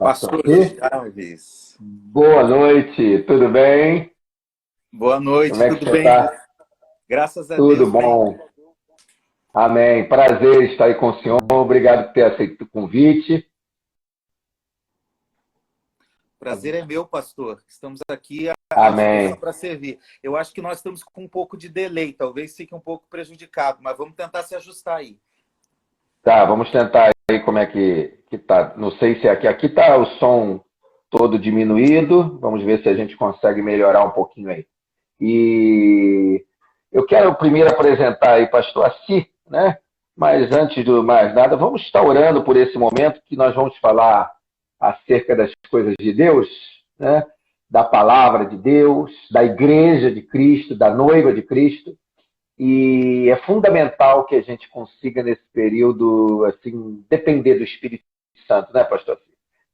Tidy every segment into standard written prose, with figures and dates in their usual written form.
Pastor Aqui. Chaves. Boa noite, tudo bem? Boa noite, Como é que tudo você bem? está? Graças a Tudo Deus, bem. bom? Amém. Prazer estar aí com o senhor. Obrigado por ter aceito o convite. Prazer é meu, pastor. Estamos aqui à disposição Amém. para servir. Eu acho que nós estamos com um pouco de delay, talvez fique um pouco prejudicado, mas vamos tentar se ajustar aí. Tá, vamos tentar aí como é que tá. Não sei se aqui tá o som todo diminuído. Vamos ver se a gente consegue melhorar um pouquinho aí. E eu quero primeiro apresentar aí pastor Assi, né? Mas antes de mais nada, vamos estar orando por esse momento que nós vamos falar acerca das coisas de Deus, né? Da palavra de Deus, da igreja de Cristo, da noiva de Cristo. E é fundamental que a gente consiga, nesse período, assim, depender do Espírito Santo, né, pastor?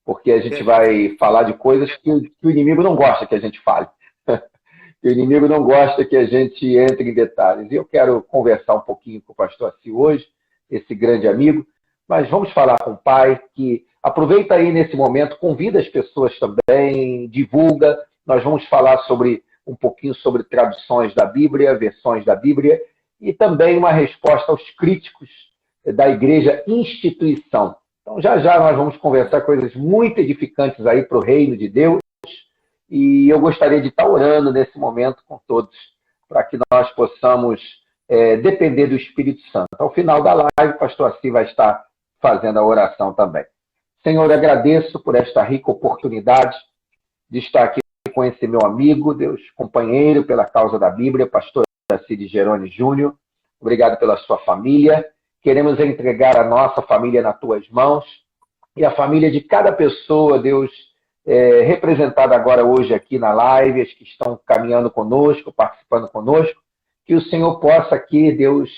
Porque a gente vai falar de coisas que o inimigo não gosta que a gente fale. O inimigo não gosta que a gente entre em detalhes. E eu quero conversar um pouquinho com o pastor Assi hoje, esse grande amigo, mas vamos falar com o pai, que aproveita aí nesse momento, convida as pessoas também, divulga. Nós vamos falar um pouquinho sobre traduções da Bíblia, versões da Bíblia, e também uma resposta aos críticos da igreja instituição. Então, já já nós vamos conversar coisas muito edificantes aí para o reino de Deus, e eu gostaria de estar orando nesse momento com todos, para que nós possamos depender do Espírito Santo. Ao final da live, o pastor Assi vai estar fazendo a oração também. Senhor, agradeço por esta rica oportunidade de estar aqui com esse meu amigo, Deus, companheiro pela causa da Bíblia, pastor Assi de Jerônimo Júnior. Obrigado pela sua família. Queremos entregar a nossa família nas tuas mãos e a família de cada pessoa, Deus, representada agora hoje aqui na live, as que estão caminhando conosco, participando conosco, que o Senhor possa aqui, Deus,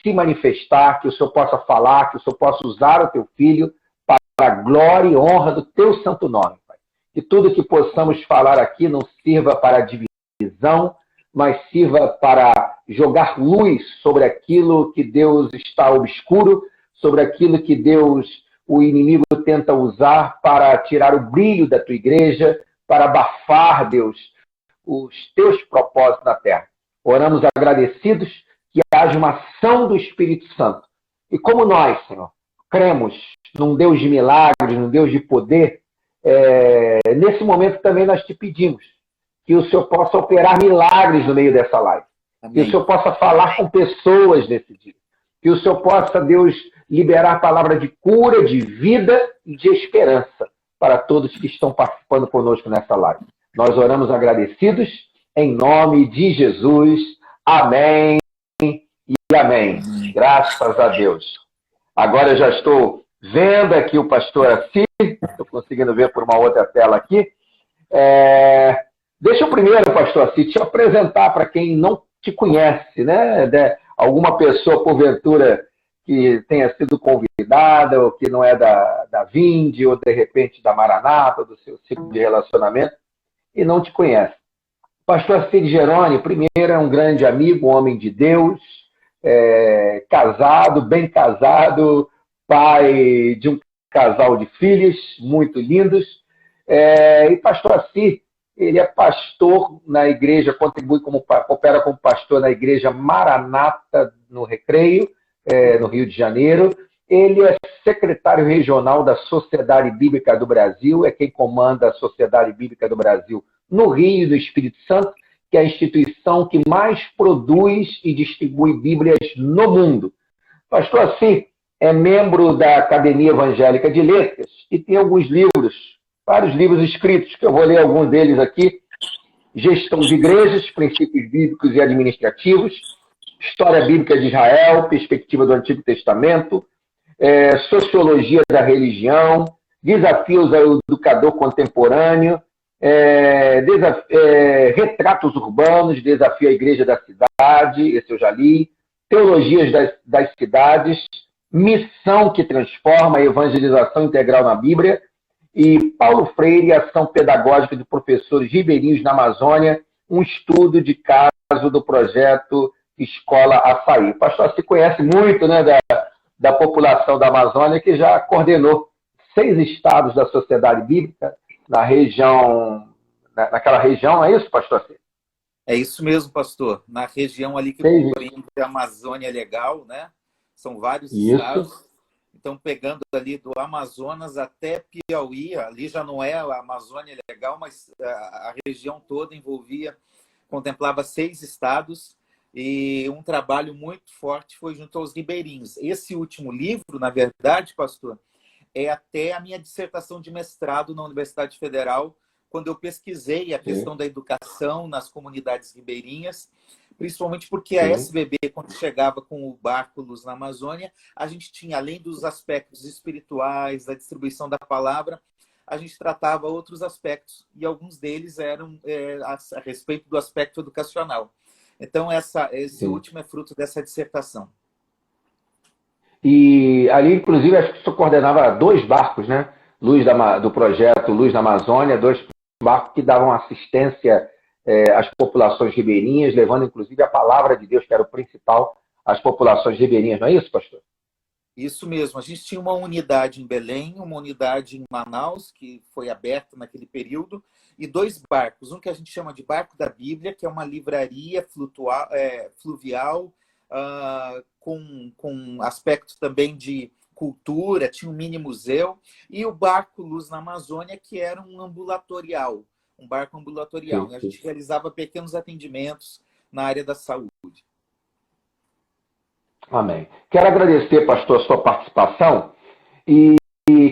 se manifestar, que o Senhor possa falar, que o Senhor possa usar o teu filho para a glória e honra do teu santo nome, Pai. Que tudo que possamos falar aqui não sirva para divisão, mas sirva para jogar luz sobre aquilo que Deus está obscuro, sobre aquilo que Deus, o inimigo, tenta usar para tirar o brilho da tua igreja, para abafar, Deus, os teus propósitos na terra. Oramos agradecidos que haja uma ação do Espírito Santo. E como nós, Senhor, cremos num Deus de milagres, num Deus de poder, nesse momento também nós te pedimos que o Senhor possa operar milagres no meio dessa live. Amém. Que o Senhor possa falar com pessoas nesse dia. Que o Senhor possa, Deus, liberar palavra de cura, de vida e de esperança para todos que estão participando conosco nessa live. Nós oramos agradecidos em nome de Jesus. Amém e amém. Graças a Deus. Agora eu já estou vendo aqui o pastor Assi. Estou conseguindo ver por uma outra tela aqui. Deixa eu primeiro, pastor Assi, te apresentar para quem não te conhece, né? Alguma pessoa, porventura, que tenha sido convidada, ou que não é da Vinde, ou de repente da Maranata, do seu ciclo de relacionamento, e não te conhece. Pastor Assi de Jerônimo, primeiro, é um grande amigo, um homem de Deus, casado, bem casado, pai de um casal de filhos muito lindos. E pastor Assi, ele é pastor na igreja, coopera como pastor na igreja Maranata, no Recreio, no Rio de Janeiro. Ele é secretário regional da Sociedade Bíblica do Brasil, é quem comanda a Sociedade Bíblica do Brasil no Rio e no Espírito Santo, que é a instituição que mais produz e distribui Bíblias no mundo. Pastor Assi é membro da Academia Evangélica de Letras e tem alguns livros, vários livros escritos, que eu vou ler alguns deles aqui. Gestão de Igrejas, Princípios Bíblicos e Administrativos, História Bíblica de Israel, Perspectiva do Antigo Testamento, Sociologia da Religião, Desafios ao Educador Contemporâneo, Retratos Urbanos, Desafio à Igreja da Cidade, esse eu já li, Teologias das Cidades, Missão que Transforma, Evangelização Integral na Bíblia, e Paulo Freire, Ação Pedagógica de Professores Ribeirinhos na Amazônia, um estudo de caso do projeto Escola Açaí. O pastor se conhece muito, né, da população da Amazônia, que já coordenou 6 estados da Sociedade Bíblica na região, naquela região, não é isso, pastor? É isso mesmo, pastor. Na região ali que 6. compreende a Amazônia Legal, né? São vários Isso. estados. Então, pegando ali do Amazonas até Piauí, ali já não é a Amazônia Legal, mas a região toda contemplava 6 estados, e um trabalho muito forte foi junto aos ribeirinhos. Esse último livro, na verdade, pastor, é até a minha dissertação de mestrado na Universidade Federal, quando eu pesquisei a questão da educação nas comunidades ribeirinhas, principalmente porque a SBB, quando chegava com o barco Luz na Amazônia, a gente tinha, além dos aspectos espirituais, da distribuição da palavra, a gente tratava outros aspectos, e alguns deles eram a respeito do aspecto educacional. Então, esse último é fruto dessa dissertação. E ali, inclusive, acho que o senhor coordenava 2 barcos, né? Do projeto Luz na Amazônia, 2 barcos que davam assistência às populações ribeirinhas, levando, inclusive, a palavra de Deus, que era o principal, às populações ribeirinhas. Não é isso, pastor? Isso mesmo. A gente tinha uma unidade em Belém, uma unidade em Manaus, que foi aberta naquele período, e 2 barcos. Um que a gente chama de Barco da Bíblia, que é uma livraria fluvial, com aspecto também de cultura, tinha um mini museu, e o Barco Luz na Amazônia, que era um barco ambulatorial. Sim. E a gente realizava pequenos atendimentos na área da saúde. Amém. Quero agradecer, pastor, a sua participação e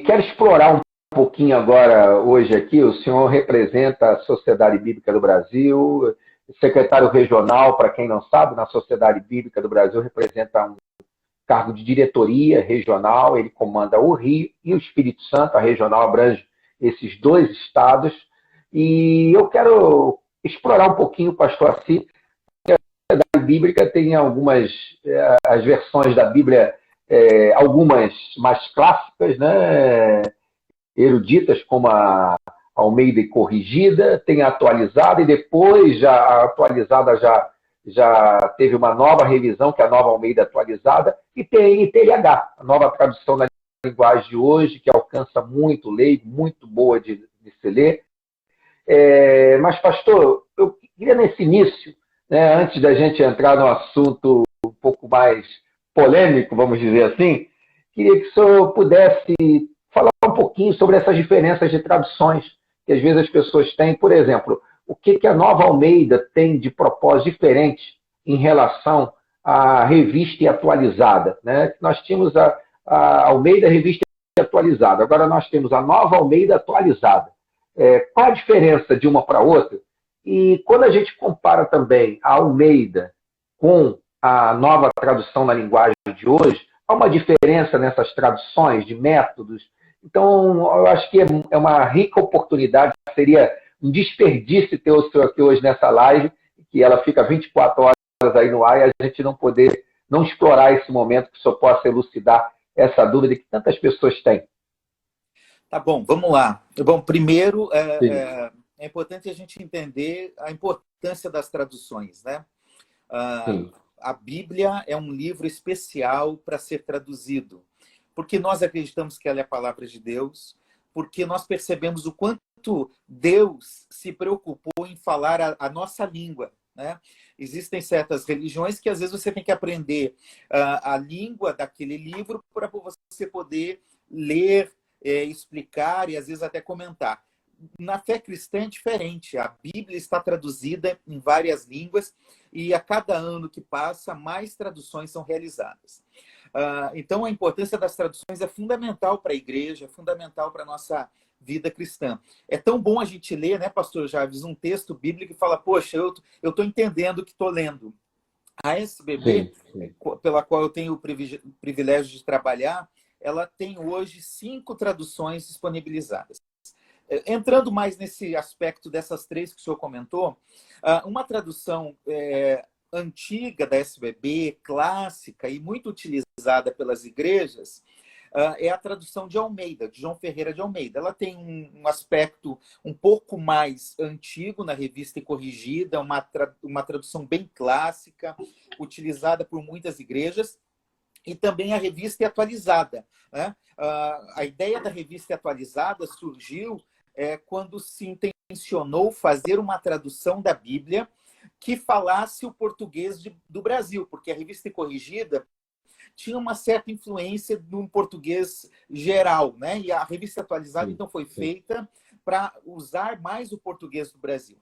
quero explorar um pouquinho agora, hoje aqui. O senhor representa a Sociedade Bíblica do Brasil, secretário regional, para quem não sabe, na Sociedade Bíblica do Brasil representa um cargo de diretoria regional, ele comanda o Rio e o Espírito Santo, a regional abrange esses 2 estados, e eu quero explorar um pouquinho, pastor Assi. A Bíblica tem algumas, as versões da Bíblia, algumas mais clássicas, né, eruditas, como a Almeida e Corrigida, tem a atualizada, e depois a atualizada já teve uma nova revisão, que é a nova Almeida atualizada, e tem ITLH, a nova tradução na linguagem de hoje, que alcança muito leigo, muito boa de se ler. Mas, pastor, eu queria nesse início, né, antes da gente entrar no assunto um pouco mais polêmico, vamos dizer assim, queria que o senhor pudesse falar um pouquinho sobre essas diferenças de traduções que às vezes as pessoas têm. Por exemplo, o que a Nova Almeida tem de propósito diferente em relação à revista e atualizada, né? Nós tínhamos a Almeida Revista e Atualizada, agora nós temos a Nova Almeida Atualizada. Qual a diferença de uma para outra? E quando a gente compara também a Almeida com a nova tradução na linguagem de hoje, há uma diferença nessas traduções de métodos. Então, eu acho que é uma rica oportunidade, seria um desperdício ter o senhor aqui hoje nessa live, que ela fica 24 horas aí no ar, e a gente não explorar esse momento, que o senhor possa elucidar essa dúvida que tantas pessoas têm. Tá bom, vamos lá. Bom, primeiro, é importante a gente entender a importância das traduções, né? A Bíblia é um livro especial para ser traduzido, porque nós acreditamos que ela é a palavra de Deus, porque nós percebemos o quanto Deus se preocupou em falar a nossa língua, né? Existem certas religiões que às vezes você tem que aprender a língua daquele livro para você poder ler, explicar e às vezes até comentar. Na fé cristã é diferente. A Bíblia está traduzida em várias línguas e a cada ano que passa, mais traduções são realizadas. Então, a importância das traduções é fundamental para a igreja, é fundamental para a nossa vida cristã. É tão bom a gente ler, né, pastor Jarvis, um texto bíblico e fala, poxa, eu estou entendendo o que estou lendo. A SBB, pela qual eu tenho o privilégio de trabalhar, ela tem hoje 5 traduções disponibilizadas. Entrando mais nesse aspecto dessas 3 que o senhor comentou, uma tradução antiga da SBB, clássica e muito utilizada pelas igrejas, é a tradução de Almeida, de João Ferreira de Almeida. Ela tem um aspecto um pouco mais antigo na Revista e Corrigida, uma tradução bem clássica, utilizada por muitas igrejas. e também a Revista Atualizada, né? A ideia da Revista Atualizada surgiu quando se intencionou fazer uma tradução da Bíblia que falasse o português do Brasil, porque a Revista Corrigida tinha uma certa influência no português geral, né? E a Revista Atualizada, então, foi feita para usar mais o português do Brasil.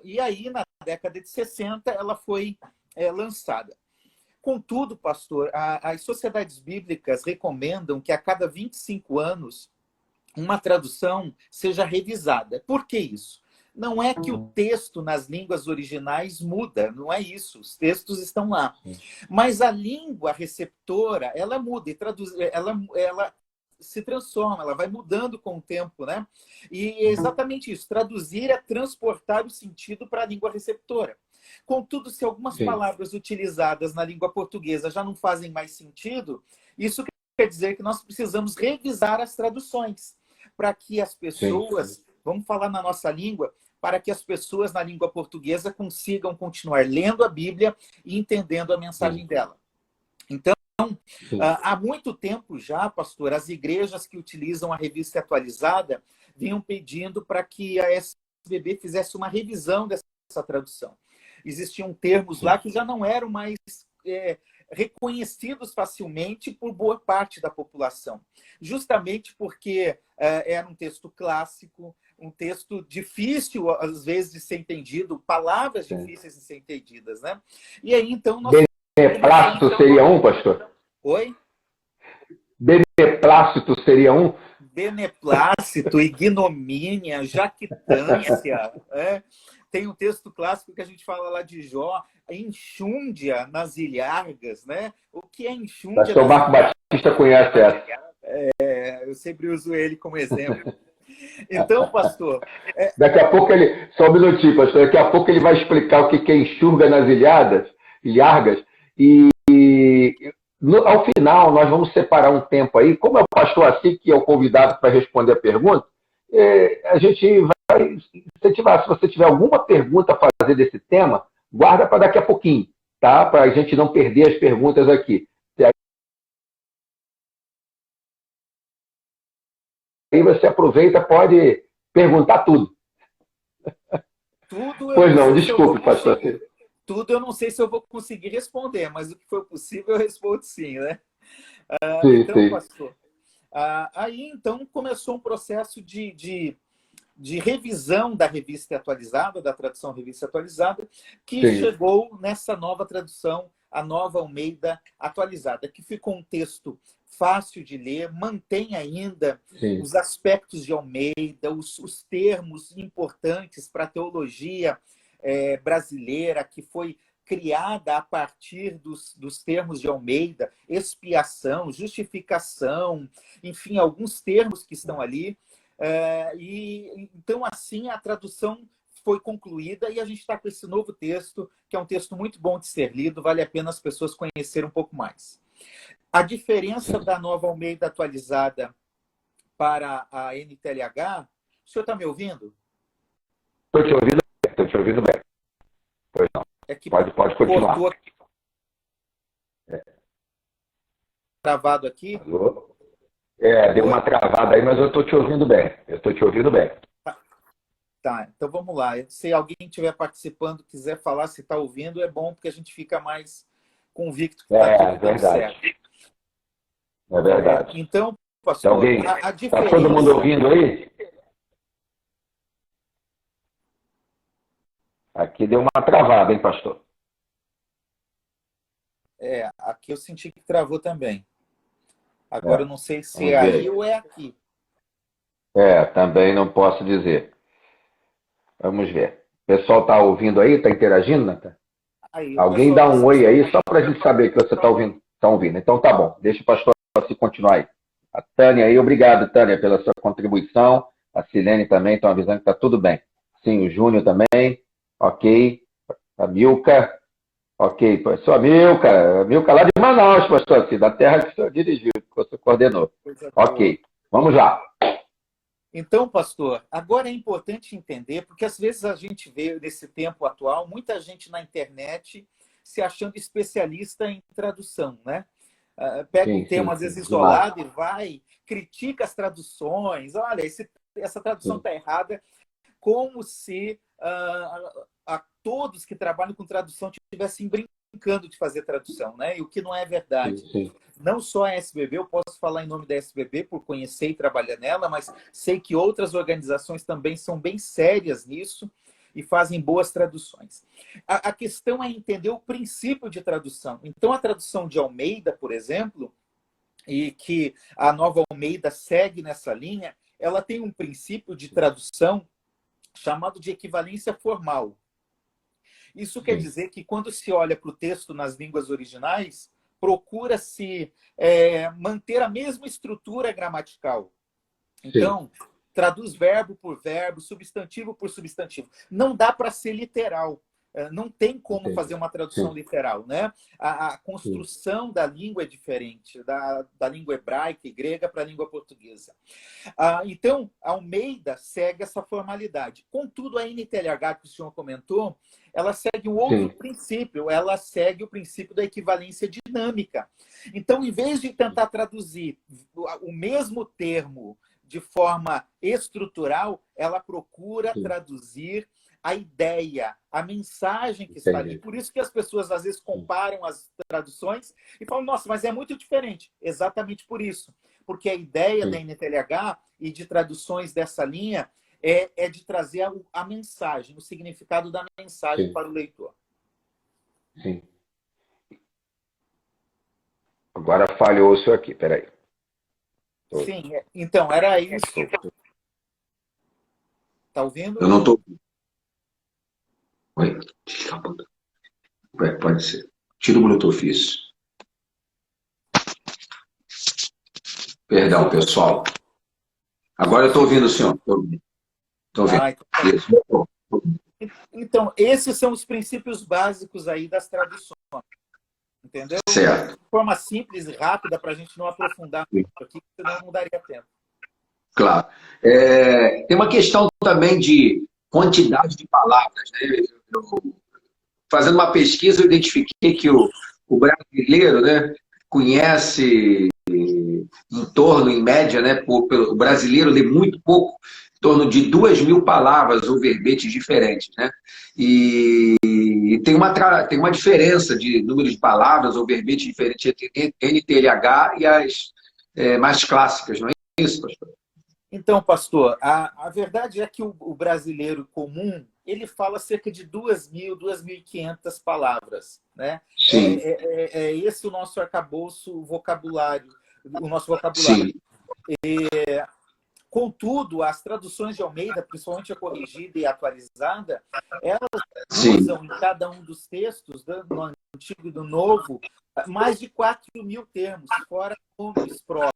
E aí, na década de 60, ela foi lançada. Contudo, pastor, as sociedades bíblicas recomendam que a cada 25 anos uma tradução seja revisada. Por que isso? Não é que o texto nas línguas originais muda, não é isso. Os textos estão lá. Mas a língua receptora, ela muda e ela se transforma, ela vai mudando com o tempo, né? E é exatamente isso. Traduzir é transportar o sentido para a língua receptora. Contudo, se algumas palavras utilizadas na língua portuguesa já não fazem mais sentido, isso quer dizer que nós precisamos revisar as traduções para que as pessoas, vamos falar na nossa língua, para que as pessoas na língua portuguesa consigam continuar lendo a Bíblia e entendendo a mensagem dela. Então, há muito tempo já, pastor, as igrejas que utilizam a Revista Atualizada vinham pedindo para que a SBB fizesse uma revisão dessa tradução. Existiam termos lá que já não eram mais reconhecidos facilmente por boa parte da população. Justamente porque era um texto clássico, um texto difícil, às vezes, de ser entendido, palavras difíceis de ser entendidas, né? E aí, então... Beneplácito seria um, pastor? Oi? Beneplácito seria um? Beneplácito, ignomínia, jactância, Tem um texto clássico que a gente fala lá de Jó, enxúndia nas ilhargas, né? O que é enxúndia? Pastor Marco Batista conhece essa. Eu sempre uso ele como exemplo. Então, pastor... Daqui a pouco ele... Só um minutinho, pastor. Daqui a pouco ele vai explicar o que é enxurga nas ilhargas, e ao final nós vamos separar um tempo aí. Como é o pastor Assi, que é o convidado para responder a pergunta, a gente vai incentivar. Se você tiver alguma pergunta a fazer desse tema, guarda para daqui a pouquinho, tá? Para a gente não perder as perguntas aqui. Aí você aproveita, pode perguntar tudo. Pois não, desculpe, pastor. Tudo eu não sei se eu vou conseguir responder, mas o que for possível eu respondo sim, né? Então, pastor, aí então começou um processo de revisão da Revista Atualizada, da tradução Revista Atualizada, que chegou nessa nova tradução, a Nova Almeida Atualizada, que ficou um texto fácil de ler, mantém ainda os aspectos de Almeida, os termos importantes para a teologia brasileira, que foi criada a partir dos termos de Almeida, expiação, justificação, enfim, alguns termos que estão ali. Então, assim, a tradução foi concluída e a gente está com esse novo texto, que é um texto muito bom de ser lido, vale a pena as pessoas conhecerem um pouco mais. A diferença da Nova Almeida Atualizada para a NTLH, o senhor está me ouvindo? Estou te ouvindo bem. Pois não. Pode continuar. Travado aqui? Alô? Deu uma travada aí, mas eu estou te ouvindo bem. Tá, então vamos lá. Se alguém estiver participando, quiser falar se está ouvindo, é bom, porque a gente fica mais convicto que está tudo dando certo. É verdade. Então, pastor, a diferença... Está todo mundo ouvindo aí? Aqui deu uma travada, hein, pastor? Aqui eu senti que travou também. Agora eu não sei se é aí ou é aqui. Também não posso dizer. Vamos ver. O pessoal está ouvindo aí? Está interagindo, Nathan? Alguém dá um oi aí, só para a gente saber que você está ouvindo. Então tá bom. Deixa o pastor se continuar aí. A Tânia aí, obrigado, Tânia, pela sua contribuição. A Silene também, estão avisando que está tudo bem. Sim, o Júnior também. Ok. A Milka. Ok, pastor Milka lá de Manaus, pastor, assim, da terra que o senhor dirigiu, que você coordenou. Ok, vamos lá. Então, pastor, agora é importante entender, porque às vezes a gente vê nesse tempo atual, muita gente na internet se achando especialista em tradução, né? pega um termo, às vezes, isolado e vai, critica as traduções. Olha, essa tradução está errada, como se todos que trabalham com tradução estivessem brincando de fazer tradução, né? E o que não é verdade. Não só a SBB, eu posso falar em nome da SBB por conhecer e trabalhar nela, mas sei que outras organizações também são bem sérias nisso e fazem boas traduções. A questão é entender o princípio de tradução. Então, a tradução de Almeida, por exemplo, e que a Nova Almeida segue nessa linha, ela tem um princípio de tradução chamado de equivalência formal. Isso quer dizer que, quando se olha para o texto nas línguas originais, procura-se manter a mesma estrutura gramatical. Então, traduz verbo por verbo, substantivo por substantivo. Não dá para ser literal. Não tem como fazer uma tradução literal, né? A construção da língua é diferente, da língua hebraica e grega para a língua portuguesa. Então, Almeida segue essa formalidade. Contudo, a NTLH, que o senhor comentou, ela segue um outro princípio, ela segue o princípio da equivalência dinâmica. Então, em vez de tentar traduzir o mesmo termo de forma estrutural, ela procura traduzir a ideia, a mensagem que está ali. Por isso que as pessoas, às vezes, comparam as traduções e falam, nossa, mas é muito diferente. Exatamente por isso. Porque a ideia da NTLH e de traduções dessa linha é de trazer a mensagem, o significado da mensagem para o leitor. Agora falhou isso aqui, peraí. Sim, então, era isso. Está ouvindo? Eu não estou. Oi? Pode ser. Tira o Bluetooth, isso. Perdão, pessoal. Agora eu estou ouvindo o senhor. Estou ouvindo. Então, esses são os princípios básicos aí das traduções. Entendeu? Certo. De forma simples e rápida, para a gente não aprofundar muito aqui, senão não daria tempo. Claro. Tem uma questão também de quantidade de palavras, né? Fazendo uma pesquisa, eu identifiquei que o brasileiro, né, conhece em torno, em média, né, o brasileiro lê muito pouco, em torno de 2.000 palavras ou verbetes diferentes, né? E tem uma diferença de número de palavras ou verbetes diferentes entre NTLH e as mais clássicas, não é isso, pastor? Então, pastor, a verdade é que o brasileiro comum, ele fala cerca de 2.000, 2.500 palavras, né? Sim. É esse o nosso arcabouço vocabulário, o nosso vocabulário. Contudo, as traduções de Almeida, principalmente a corrigida e atualizada, elas usam em cada um dos textos, no Antigo e do Novo, mais de 4.000 termos, fora nomes próprios.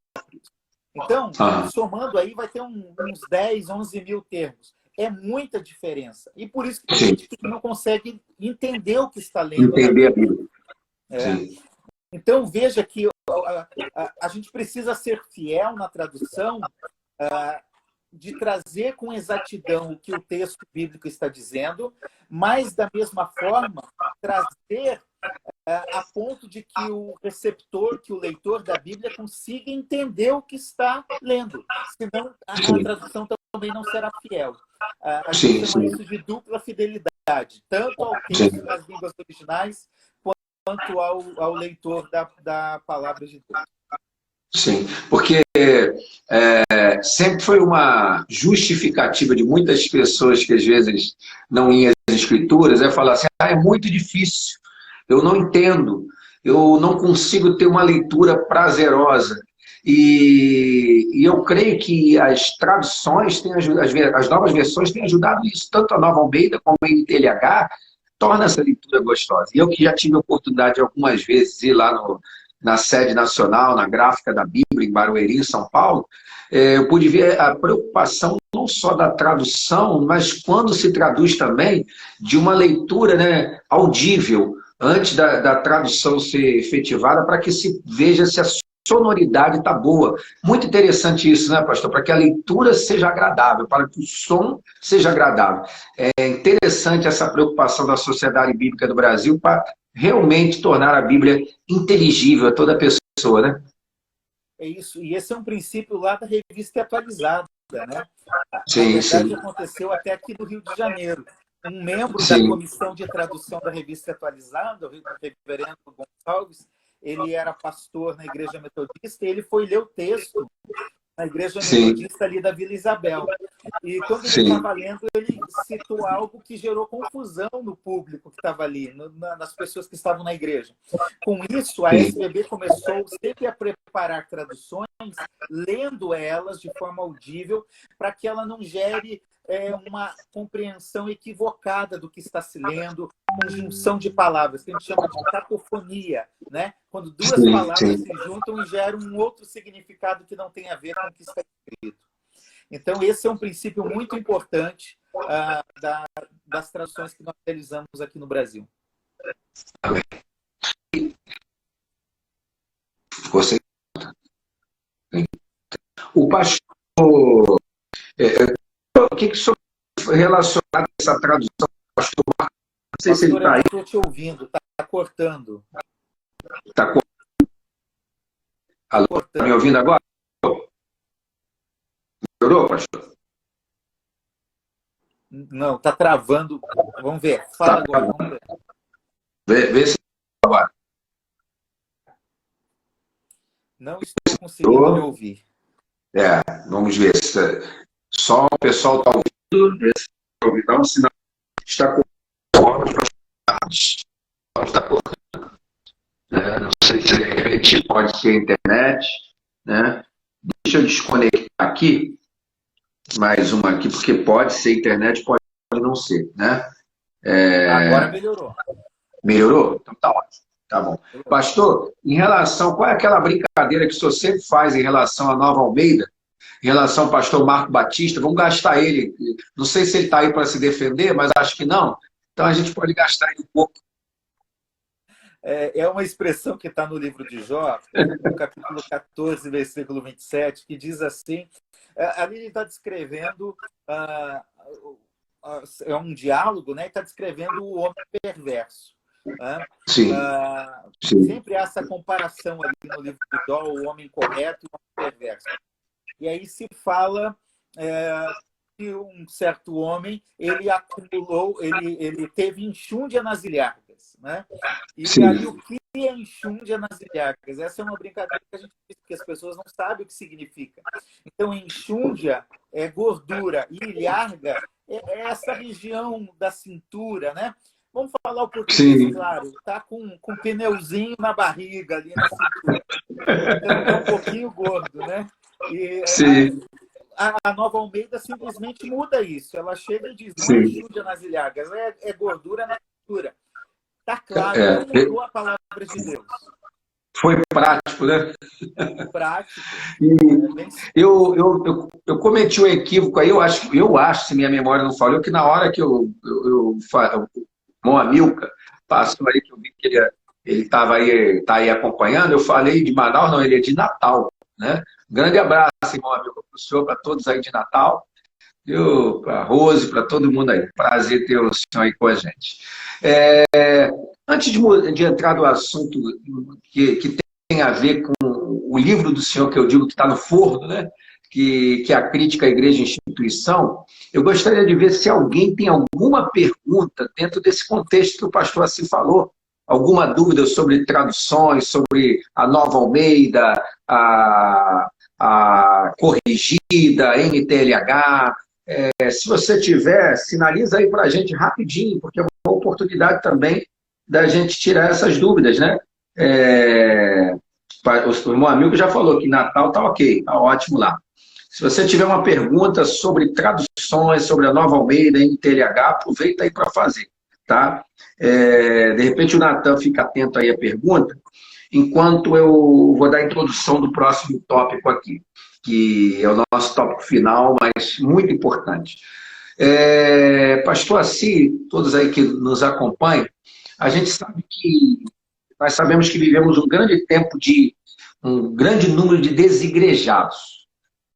Então, somando aí, vai ter uns 10, 11 mil termos. É muita diferença. E por isso que tem gente que não consegue entender o que está lendo. Entender a Bíblia. Então, veja que a gente precisa ser fiel na tradução, de trazer com exatidão o que o texto bíblico está dizendo, mas, da mesma forma, trazer a ponto de que o receptor, que o leitor da Bíblia consiga entender o que está lendo. Senão, a tradução também não será fiel. A gente chama isso de dupla fidelidade, tanto ao texto nas línguas originais, quanto ao leitor da palavra de Deus. Sim, porque sempre foi uma justificativa de muitas pessoas que às vezes não iam às escrituras, falar assim, é muito difícil, eu não entendo, eu não consigo ter uma leitura prazerosa. E eu creio que as traduções, as novas versões têm ajudado isso, tanto a Nova Almeida como a NTLH, torna essa leitura gostosa. E eu que já tive a oportunidade algumas vezes de ir lá na sede nacional, na gráfica da Bíblia, em Barueri, em São Paulo, eu pude ver a preocupação não só da tradução, mas quando se traduz também de uma leitura, né, audível, antes da tradução ser efetivada, para que se veja se a sonoridade está boa. Muito interessante isso, né, pastor? Para que a leitura seja agradável, para que o som seja agradável. É interessante essa preocupação da Sociedade Bíblica do Brasil para realmente tornar a Bíblia inteligível a toda pessoa pessoa, né? É isso. E esse é um princípio lá da Revista Atualizada, né? Sim, Na verdade, sim. aconteceu até aqui no Rio de Janeiro. Um membro da Sim. comissão de tradução da Revista Atualizada, o reverendo Gonçalves, ele era pastor na Igreja Metodista e ele foi ler o texto na Igreja Metodista ali da Vila Isabel. E quando ele estava lendo, ele citou algo que gerou confusão no público que estava ali, nas pessoas que estavam na igreja. Com isso, a SBB começou sempre a preparar traduções, lendo elas de forma audível, para que ela não gere uma compreensão equivocada do que está se lendo, conjunção de palavras, que a gente chama de cacofonia, né? Quando duas palavras se juntam e geram um outro significado que não tem a ver com o que está escrito. Então, esse é um princípio muito importante das traduções que nós realizamos aqui no Brasil. Amém. Você... O pastor... o que o senhor relacionado a essa tradução, pastor Marcos? Não sei se ele está aí. Estou te ouvindo, está cortando. Está cortando. Alô, está me ouvindo agora? Melhorou, pastor? Não, está travando. Vamos ver. Fala agora. Vamos ver. Vê se agora. Não estou conseguindo me ouvir. Vamos ver se só o pessoal está ouvindo. Ver se está ouvindo. Dá um sinal. Está cortando. Está cortando. Não sei se de repente pode ser a internet, né? Deixa eu desconectar aqui. Mais uma aqui, porque pode ser internet, pode não ser, né? Agora melhorou. Melhorou? Então tá ótimo. Tá bom. Pastor, em relação, qual é aquela brincadeira que o senhor sempre faz em relação à Nova Almeida, em relação ao pastor Marco Batista? Vamos gastar ele. Não sei se ele está aí para se defender, mas acho que não. Então a gente pode gastar ele um pouco. É uma expressão que está no livro de Jó, no capítulo 14, versículo 27, que diz assim, ali ele está descrevendo, é um diálogo, né? Está descrevendo o homem perverso. Né? Sim. Sempre há essa comparação ali no livro de Jó, o homem correto e o homem perverso. E aí se fala que um certo homem, ele acumulou, ele teve enxúndia nas ilhargas, né? E aí o que é enxúndia nas ilhargas? Essa é uma brincadeira que a gente diz, porque as pessoas não sabem o que significa. Então, enxúndia é gordura e ilharga é essa região da cintura, né? Vamos falar o português, claro. Tá com um pneuzinho na barriga ali na cintura. Então, é um pouquinho gordo, né? E a Nova Almeida simplesmente muda isso. Ela chega e diz, não é enxúndia nas ilhargas, é gordura na cintura. Tá claro, não mudou a palavra de Deus. Foi prático, né? Prático. Eu cometi um equívoco aí, eu acho, se minha memória não falhou, que na hora que o Amilcar passou aí, que eu vi que ele estava aí, tá aí acompanhando, eu falei de Manaus, não, ele é de Natal, né? Um grande abraço, irmão Amilcar, para o senhor, para todos aí de Natal, para a Rose, para todo mundo aí. Prazer ter o senhor aí com a gente. Antes de entrar no assunto que tem a ver com o livro do senhor, que eu digo que está no forno, né? Que é a crítica à igreja e instituição, eu gostaria de ver se alguém tem alguma pergunta dentro desse contexto que o pastor assim falou, alguma dúvida sobre traduções, sobre a Nova Almeida, a corrigida, a NTLH. Se você tiver, sinaliza aí para a gente rapidinho, porque é uma oportunidade também da gente tirar essas dúvidas, né? O irmão amigo já falou que Natal tá ok, tá ótimo lá. Se você tiver uma pergunta sobre traduções, sobre a Nova Almeida, NTLH, aproveita aí para fazer, tá? De repente o Natan fica atento aí à pergunta, enquanto eu vou dar a introdução do próximo tópico aqui, que é o nosso tópico final, mas muito importante. Pastor Assi, todos aí que nos acompanham, a gente sabe que, nós sabemos que vivemos um grande tempo de um grande número de desigrejados.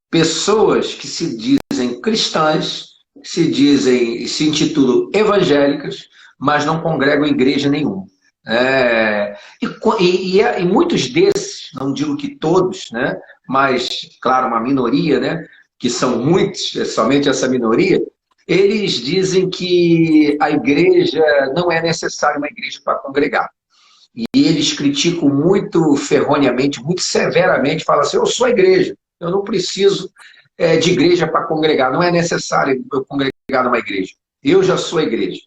Pessoas que se dizem cristãs, se intitulam evangélicas, mas não congregam em igreja nenhuma. E muitos desses não digo que todos, né? Mas, claro, uma minoria, né? Que são muitos, é somente essa minoria, eles dizem que a igreja não é necessária uma igreja para congregar. E eles criticam muito ferronhamente, muito severamente, falam assim, eu sou a igreja, eu não preciso de igreja para congregar, não é necessário eu congregar numa igreja, eu já sou a igreja.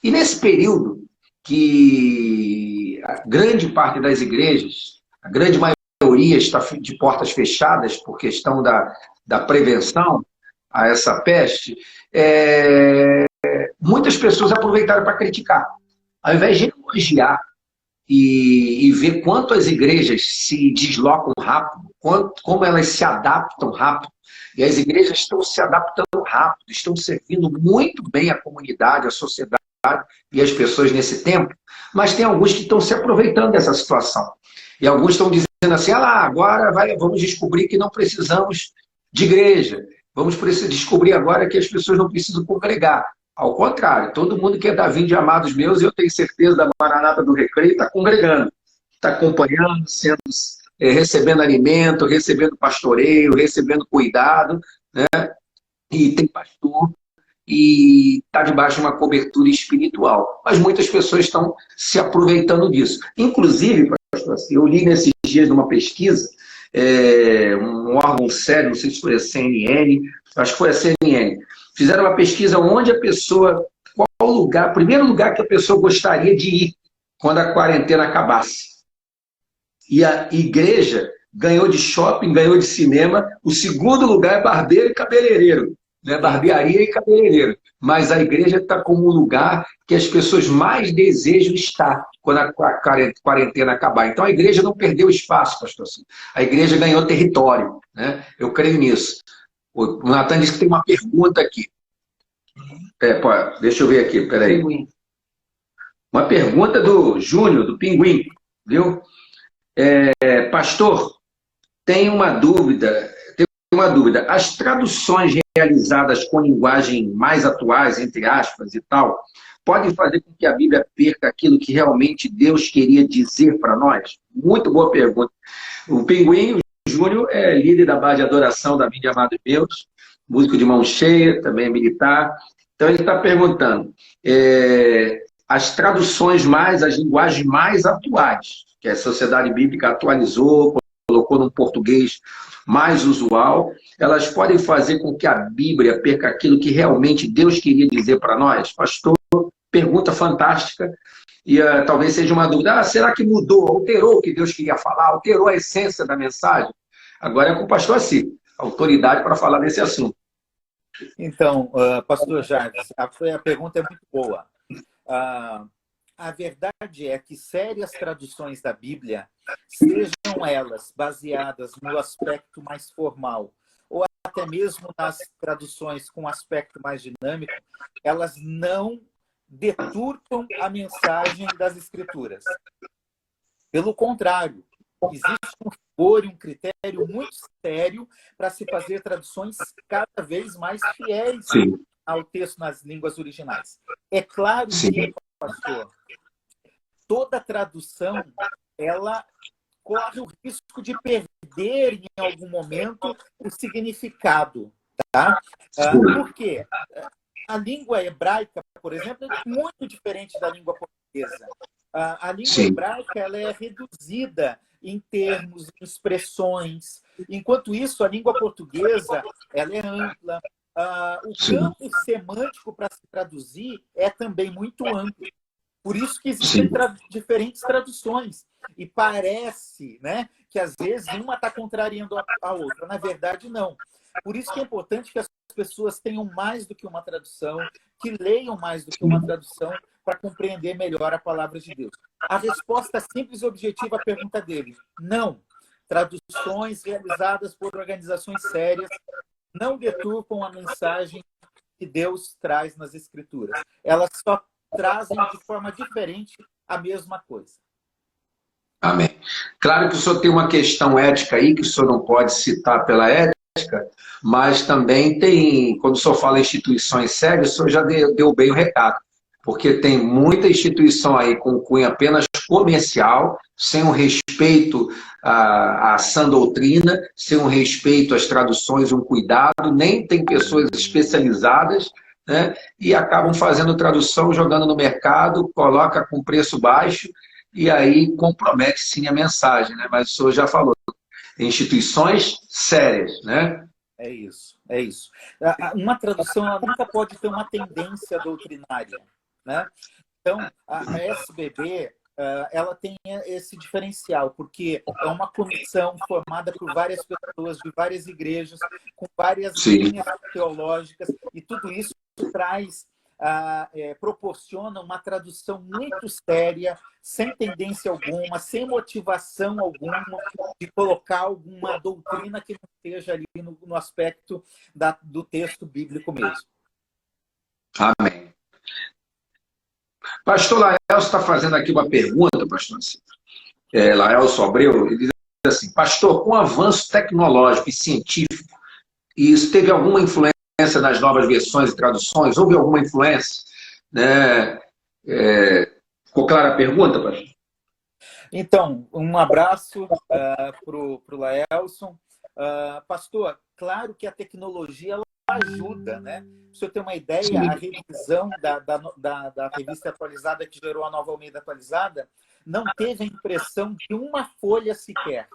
E nesse período que a grande parte das igrejas, a grande maioria está de portas fechadas por questão da prevenção a essa peste, muitas pessoas aproveitaram para criticar. Ao invés de elogiar e ver quanto as igrejas se deslocam rápido, como elas se adaptam rápido, e as igrejas estão se adaptando rápido, estão servindo muito bem a comunidade, a sociedade e as pessoas nesse tempo, mas tem alguns que estão se aproveitando dessa situação. E alguns estão dizendo assim, agora vamos descobrir que não precisamos de igreja, vamos descobrir agora que as pessoas não precisam congregar. Ao contrário, todo mundo que é da Vinde Amados Meus, eu tenho certeza da Maranata do Recreio, está congregando, está acompanhando, recebendo alimento, recebendo pastoreio, recebendo cuidado, né? E tem pastor, e está debaixo de uma cobertura espiritual. Mas muitas pessoas estão se aproveitando disso. Inclusive, pastor, eu li nesses dias numa pesquisa, um órgão sério, não sei se foi a CNN, acho que foi a CNN, fizeram uma pesquisa onde a pessoa, qual lugar, primeiro lugar que a pessoa gostaria de ir quando a quarentena acabasse. E a igreja ganhou de shopping, ganhou de cinema, o segundo lugar é barbeiro e cabeleireiro, né? Barbearia e cabeleireiro. Mas a igreja está como o lugar que as pessoas mais desejam estar quando a quarentena acabar. Então a igreja não perdeu espaço, pastor. A igreja ganhou território, né? Eu creio nisso. O Natan disse que tem uma pergunta aqui. Deixa eu ver aqui, peraí. Uma pergunta do Júnior, do Pinguim, viu? Pastor, tenho uma dúvida. As traduções realizadas com linguagem mais atuais, entre aspas e tal, podem fazer com que a Bíblia perca aquilo que realmente Deus queria dizer para nós? Muito boa pergunta. O Pinguim, o Júnior, é líder da base de adoração da Vinde Amados Meus, músico de mão cheia, também é militar. Então ele está perguntando, as traduções as linguagens mais atuais, que a Sociedade Bíblica atualizou, colocou num português mais usual, elas podem fazer com que a Bíblia perca aquilo que realmente Deus queria dizer para nós? Pastor, pergunta fantástica, e talvez seja uma dúvida, será que mudou, alterou o que Deus queria falar, alterou a essência da mensagem? Agora é com o pastor Assi, autoridade para falar desse assunto. Então, pastor Jarvis, a pergunta é muito boa. A verdade é que sérias traduções da Bíblia, sejam elas baseadas no aspecto mais formal, ou até mesmo nas traduções com aspecto mais dinâmico, elas não deturpam a mensagem das Escrituras. Pelo contrário, existe um rigor e um critério muito sério para se fazer traduções cada vez mais fiéis ao texto nas línguas originais. É claro que, pastor, toda tradução, ela corre o risco de perder em algum momento o significado, tá? Por quê? A língua hebraica, por exemplo, é muito diferente da língua portuguesa. A língua hebraica ela é reduzida em termos, em expressões. Enquanto isso, a língua portuguesa ela é ampla. O campo semântico para se traduzir é também muito amplo. Por isso que existem diferentes traduções. E parece, né, que às vezes uma está contrariando a outra. Na verdade, não. Por isso que é importante que as pessoas tenham mais do que uma tradução, que leiam mais do que uma tradução para compreender melhor a palavra de Deus. A resposta simples e objetiva à pergunta dele: não. Traduções realizadas por organizações sérias não deturpam a mensagem que Deus traz nas Escrituras. Elas só trazem de forma diferente a mesma coisa. Amém. Claro que o senhor tem uma questão ética aí, que o senhor não pode citar pela ética, mas também tem, quando o senhor fala em instituições sérias, o senhor já deu bem o recado. Porque tem muita instituição aí com cunho apenas comercial, sem o respeito a sã doutrina, sem um respeito às traduções, um cuidado, nem tem pessoas especializadas, né? E acabam fazendo tradução, jogando no mercado, coloca com preço baixo, e aí compromete sim a mensagem, né? Mas o senhor já falou, instituições sérias, né? É isso, é isso. Uma tradução ela nunca pode ter uma tendência doutrinária, né? Então, a SBB ela tem esse diferencial, porque é uma comissão formada por várias pessoas de várias igrejas, com várias linhas teológicas, e tudo isso traz, proporciona uma tradução muito séria, sem tendência alguma, sem motivação alguma, de colocar alguma doutrina que não esteja ali no aspecto do texto bíblico mesmo. Amém. Pastor Laelso está fazendo aqui uma pergunta, pastor. Laelso Abreu, ele diz assim, pastor, com o avanço tecnológico e científico, isso teve alguma influência nas novas versões e traduções? Houve alguma influência? Né? Ficou clara a pergunta, pastor? Então, um abraço para o Laelson. Pastor, claro que a tecnologia ela ajuda, né? Para o senhor ter uma ideia, sim, a revisão da revista atualizada que gerou a Nova Almeida atualizada não teve a impressão de uma folha sequer.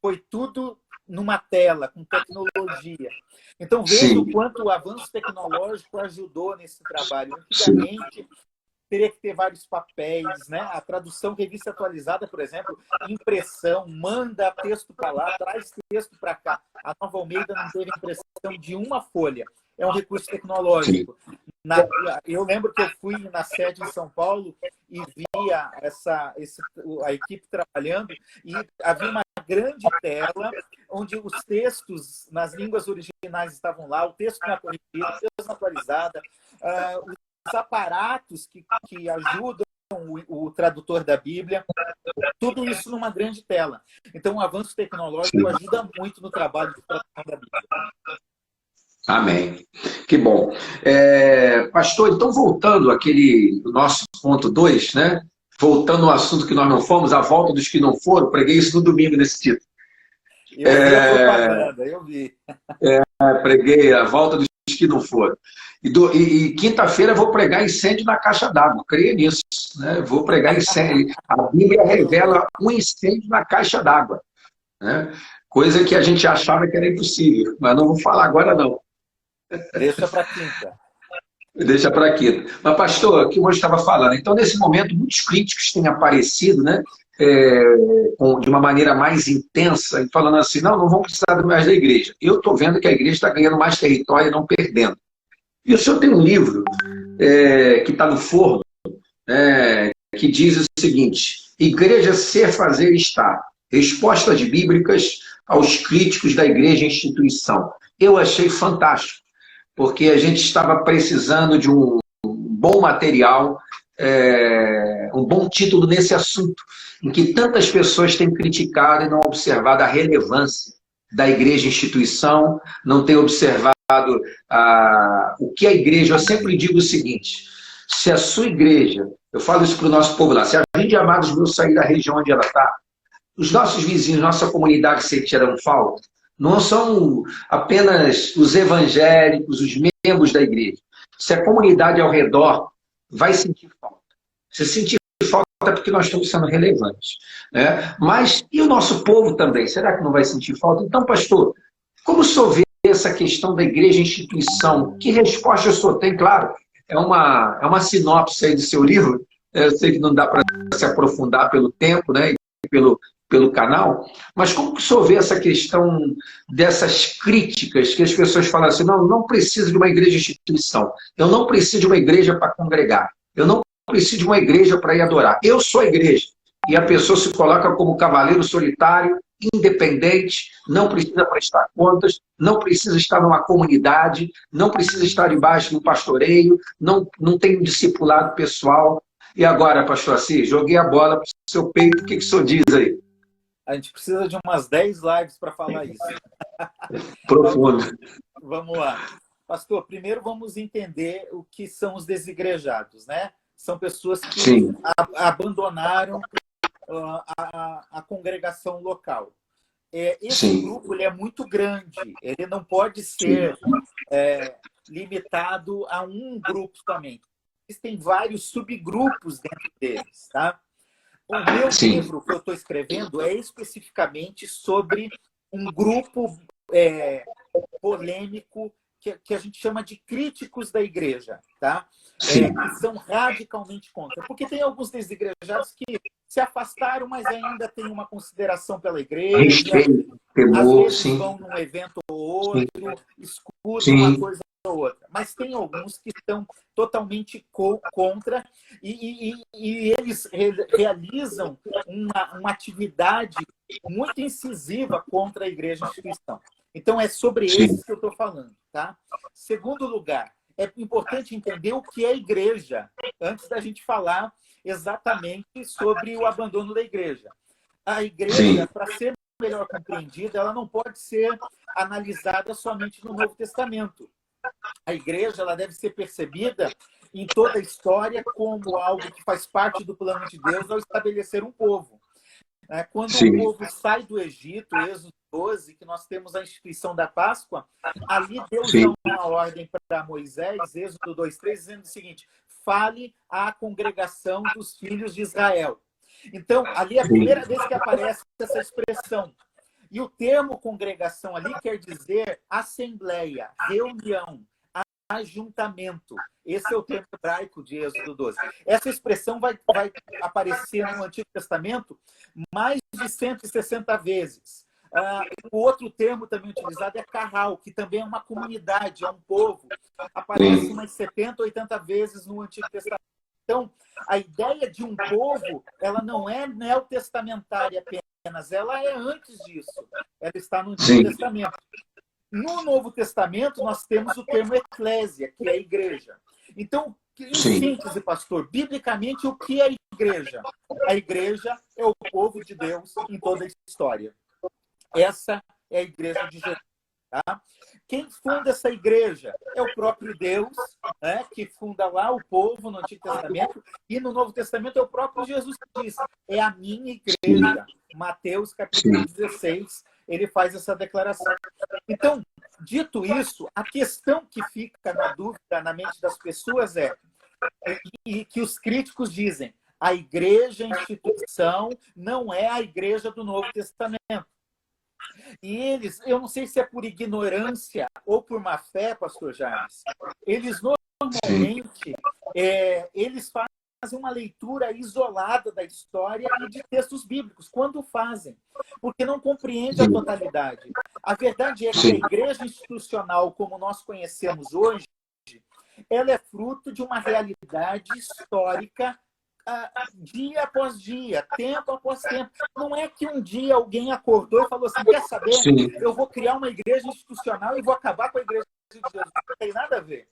Foi tudo numa tela, com tecnologia. Então, veja o quanto o avanço tecnológico ajudou nesse trabalho. Antigamente, teria que ter vários papéis, né? A tradução, revista atualizada, por exemplo, impressão, manda texto para lá, traz texto para cá. A Nova Almeida não teve impressão de uma folha. É um recurso tecnológico. Eu lembro que eu fui na sede em São Paulo e via a equipe trabalhando e havia uma grande tela onde os textos nas línguas originais estavam lá, o texto na corrigida, o texto na atualizada, os aparatos que ajudam o tradutor da Bíblia, tudo isso numa grande tela. Então, o avanço tecnológico ajuda muito no trabalho de tradução da Bíblia. Amém. Que bom. Pastor, então voltando àquele nosso ponto 2, né? Voltando ao assunto que nós não fomos, a volta dos que não foram, preguei isso no domingo nesse título. Eu vi a propaganda, eu vi. Preguei a volta dos que não foram. E quinta-feira vou pregar incêndio na caixa d'água, creia nisso. Né? Vou pregar incêndio. A Bíblia revela um incêndio na caixa d'água. Né? Coisa que a gente achava que era impossível, mas não vou falar agora não. Deixa para quinta. Deixa para quinta. Mas, pastor, o que o hoje estava falando, então, nesse momento, muitos críticos têm aparecido, né, de uma maneira mais intensa, falando assim, não vão precisar mais da igreja. Eu estou vendo que a igreja está ganhando mais território e não perdendo. E o senhor tem um livro que está no forno, que diz o seguinte, Igreja Ser, Fazer e Estar, respostas bíblicas aos críticos da igreja e instituição. Eu achei fantástico, porque a gente estava precisando de um bom material, um bom título nesse assunto, em que tantas pessoas têm criticado e não observado a relevância da igreja e instituição, não têm observado o que a igreja... Eu sempre digo o seguinte, se a sua igreja, eu falo isso para o nosso povo lá, se a gente de Amados Meus sair da região onde ela está, os nossos vizinhos, nossa comunidade sentirão falta, não são apenas os evangélicos, os membros da igreja. Se a comunidade ao redor vai sentir falta. Se sentir falta é porque nós estamos sendo relevantes. Né? Mas e o nosso povo também? Será que não vai sentir falta? Então, pastor, como o senhor vê essa questão da igreja e instituição? Que resposta o senhor tem? Claro, é uma sinopse aí do seu livro. Eu sei que não dá para se aprofundar pelo tempo, né? E pelo canal, mas como que o senhor vê essa questão dessas críticas que as pessoas falam assim, não preciso de uma igreja instituição, eu não preciso de uma igreja para congregar, eu não preciso de uma igreja para ir adorar, eu sou a igreja, e a pessoa se coloca como cavaleiro solitário, independente, não precisa prestar contas, não precisa estar numa comunidade, não precisa estar debaixo de um pastoreio, não tem um discipulado pessoal. E agora, pastor Assis, joguei a bola para o seu peito, o que o senhor diz aí? A gente precisa de umas 10 lives para falar isso. Profundo. Vamos lá. Pastor, primeiro vamos entender o que são os desigrejados, né? São pessoas que abandonaram a congregação local. Esse grupo ele é muito grande, ele não pode ser limitado a um grupo somente. Existem vários subgrupos dentro deles. Tá? O meu livro que eu estou escrevendo é especificamente sobre um grupo polêmico que a gente chama de críticos da igreja, tá? Que são radicalmente contra. Porque tem alguns desigrejados que se afastaram, mas ainda têm uma consideração pela igreja. Às vezes vão num evento ou outro, escutam uma coisa ou outra. Mas tem alguns que estão totalmente contra e eles realizam uma atividade muito incisiva contra a igreja e a instituição. Então, é sobre esses que eu estou falando. Tá? Segundo lugar, é importante entender o que é igreja, antes da gente falar exatamente sobre o abandono da igreja. A igreja, para ser melhor compreendida, ela não pode ser analisada somente no Novo Testamento. A igreja ela deve ser percebida em toda a história como algo que faz parte do plano de Deus ao estabelecer um povo. Quando o povo sai do Egito, Êxodo 12, que nós temos a instituição da Páscoa, ali Deus dá uma ordem para Moisés, Êxodo 2:3, dizendo o seguinte: fale à congregação dos filhos de Israel. Então, ali é a primeira vez que aparece essa expressão. E o termo congregação ali quer dizer assembleia, reunião, ajuntamento. Esse é o termo hebraico de Êxodo 12. Essa expressão vai aparecer no Antigo Testamento mais de 160 vezes. O outro termo também utilizado é carral, que também é uma comunidade, é um povo. Aparece umas 70, 80 vezes no Antigo Testamento. Então, a ideia de um povo, ela não é neotestamentária apenas, ela é antes disso. Ela está no Antigo Testamento. No Novo Testamento, nós temos o termo eclésia, que é a igreja. Então, em síntese, pastor, biblicamente, o que é a igreja? A igreja é o povo de Deus em toda a história. Essa é a igreja de Jesus. Tá? Quem funda essa igreja é o próprio Deus, né, que funda lá o povo no Antigo Testamento, e no Novo Testamento é o próprio Jesus que diz: é a minha igreja. Mateus capítulo 16, ele faz essa declaração. Então, dito isso, a questão que fica na dúvida na mente das pessoas e que os críticos dizem: a igreja, a instituição, não é a igreja do Novo Testamento. E eles, eu não sei se é por ignorância ou por má fé, pastor James, eles normalmente eles fazem uma leitura isolada da história e de textos bíblicos, quando fazem, porque não compreende a totalidade. A verdade é que a igreja institucional, como nós conhecemos hoje, ela é fruto de uma realidade histórica dia após dia, tempo após tempo. Não é que um dia alguém acordou e falou assim: quer saber? Eu vou criar uma igreja institucional e vou acabar com a igreja de Jesus. Não tem nada a ver.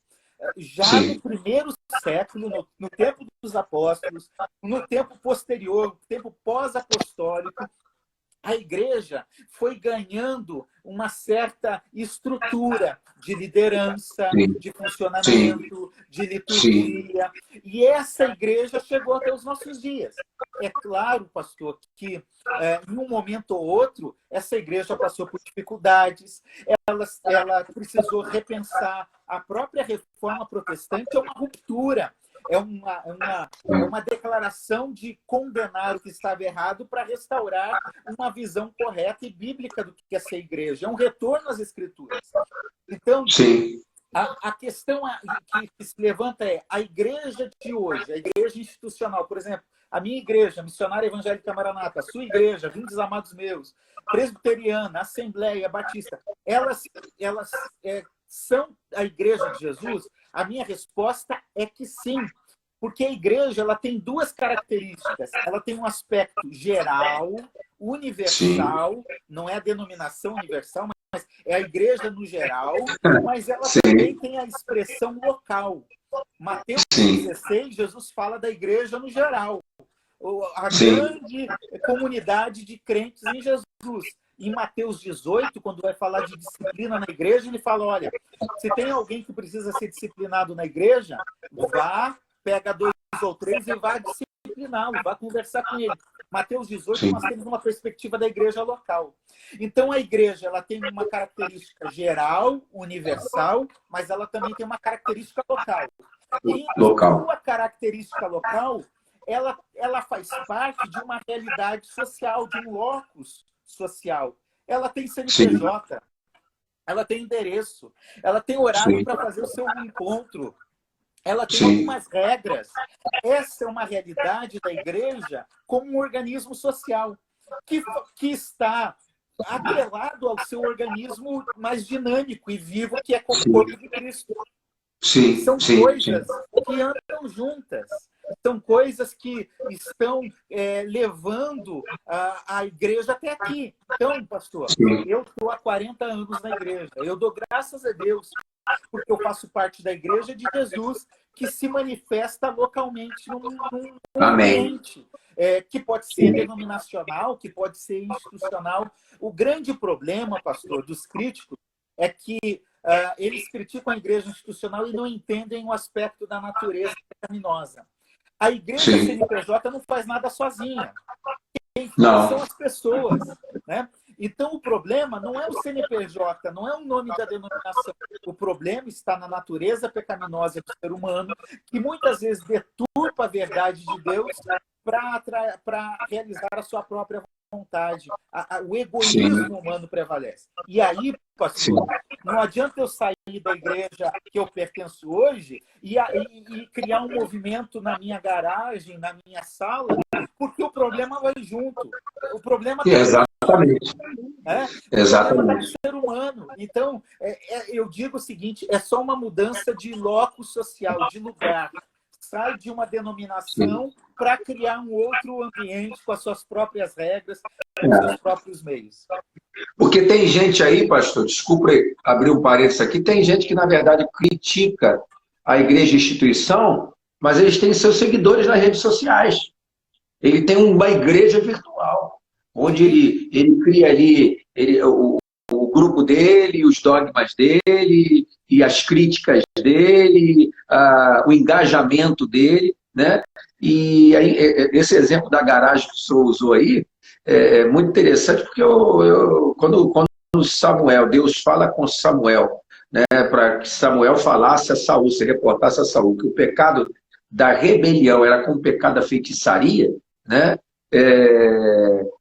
Já no primeiro século, no tempo dos apóstolos, no tempo posterior, no tempo pós-apostólico, a igreja foi ganhando uma certa estrutura de liderança, de funcionamento, de liturgia. E essa igreja chegou até os nossos dias. É claro, pastor, que em um momento ou outro, essa igreja passou por dificuldades, ela precisou repensar. A própria reforma protestante é uma ruptura. É uma declaração de condenar o que estava errado para restaurar uma visão correta e bíblica do que é ser igreja. É um retorno às Escrituras. Então, a questão que se levanta é a igreja de hoje, a igreja institucional, por exemplo, a minha igreja, Missionária Evangélica Maranata, a sua igreja, Vindes Amados Meus, Presbiteriana, Assembleia Batista, elas são a igreja de Jesus? A minha resposta é que sim, porque a igreja ela tem duas características. Ela tem um aspecto geral, universal, não é a denominação universal, mas é a igreja no geral, mas ela também tem a expressão local. Mateus 16, Jesus fala da igreja no geral, a grande comunidade de crentes em Jesus. Em Mateus 18, quando vai falar de disciplina na igreja, ele fala: olha, se tem alguém que precisa ser disciplinado na igreja, vá, pega 2 ou 3 e vá discipliná-lo, vá conversar com ele. Mateus 18, nós temos uma perspectiva da igreja local. Então, a igreja ela tem uma característica geral, universal, mas ela também tem uma característica local. E a sua característica local, ela faz parte de uma realidade social, de um locus social. Ela tem CNPJ, ela tem endereço, ela tem horário para fazer o seu encontro, ela tem algumas regras. Essa é uma realidade da igreja como um organismo social que está atrelado ao seu organismo mais dinâmico e vivo, que é como o corpo de Cristo. São coisas que andam juntas. São coisas que estão levando a igreja até aqui. Então, pastor, eu estou há 40 anos na igreja. Eu dou graças a Deus porque eu faço parte da igreja de Jesus, que se manifesta localmente num ambiente que pode ser denominacional, que pode ser institucional. O grande problema, pastor, dos críticos é que eles criticam a igreja institucional e não entendem o aspecto da natureza pecaminosa. A igreja CNPJ não faz nada sozinha. Quem faz são as pessoas, né? Então, o problema não é o CNPJ, não é o nome da denominação. O problema está na natureza pecaminosa do ser humano, que muitas vezes deturpa a verdade de Deus para realizar a sua própria vontade. O egoísmo humano prevalece. E aí, pastor, não adianta eu sair da igreja que eu pertenço hoje e criar um movimento na minha garagem, na minha sala, porque o problema vai junto. O problema Exatamente. Exatamente. O ser humano. Então, eu digo o seguinte, é só uma mudança de loco social, de lugar. Sai de uma denominação para criar um outro ambiente com as suas próprias regras, com os seus próprios meios. Porque tem gente aí, pastor, desculpa abrir um parênteses aqui, tem gente que, na verdade, critica a igreja instituição, mas eles têm seus seguidores nas redes sociais. Ele tem uma igreja virtual, onde ele cria ali o grupo dele, os dogmas dele, e as críticas dele, o engajamento dele, né? E aí, esse exemplo da garagem que o senhor usou aí é muito interessante, porque quando Samuel, Deus fala com Samuel, né, para que Samuel falasse a Saul, se reportasse a Saul, que o pecado da rebelião era com o pecado da feitiçaria, né?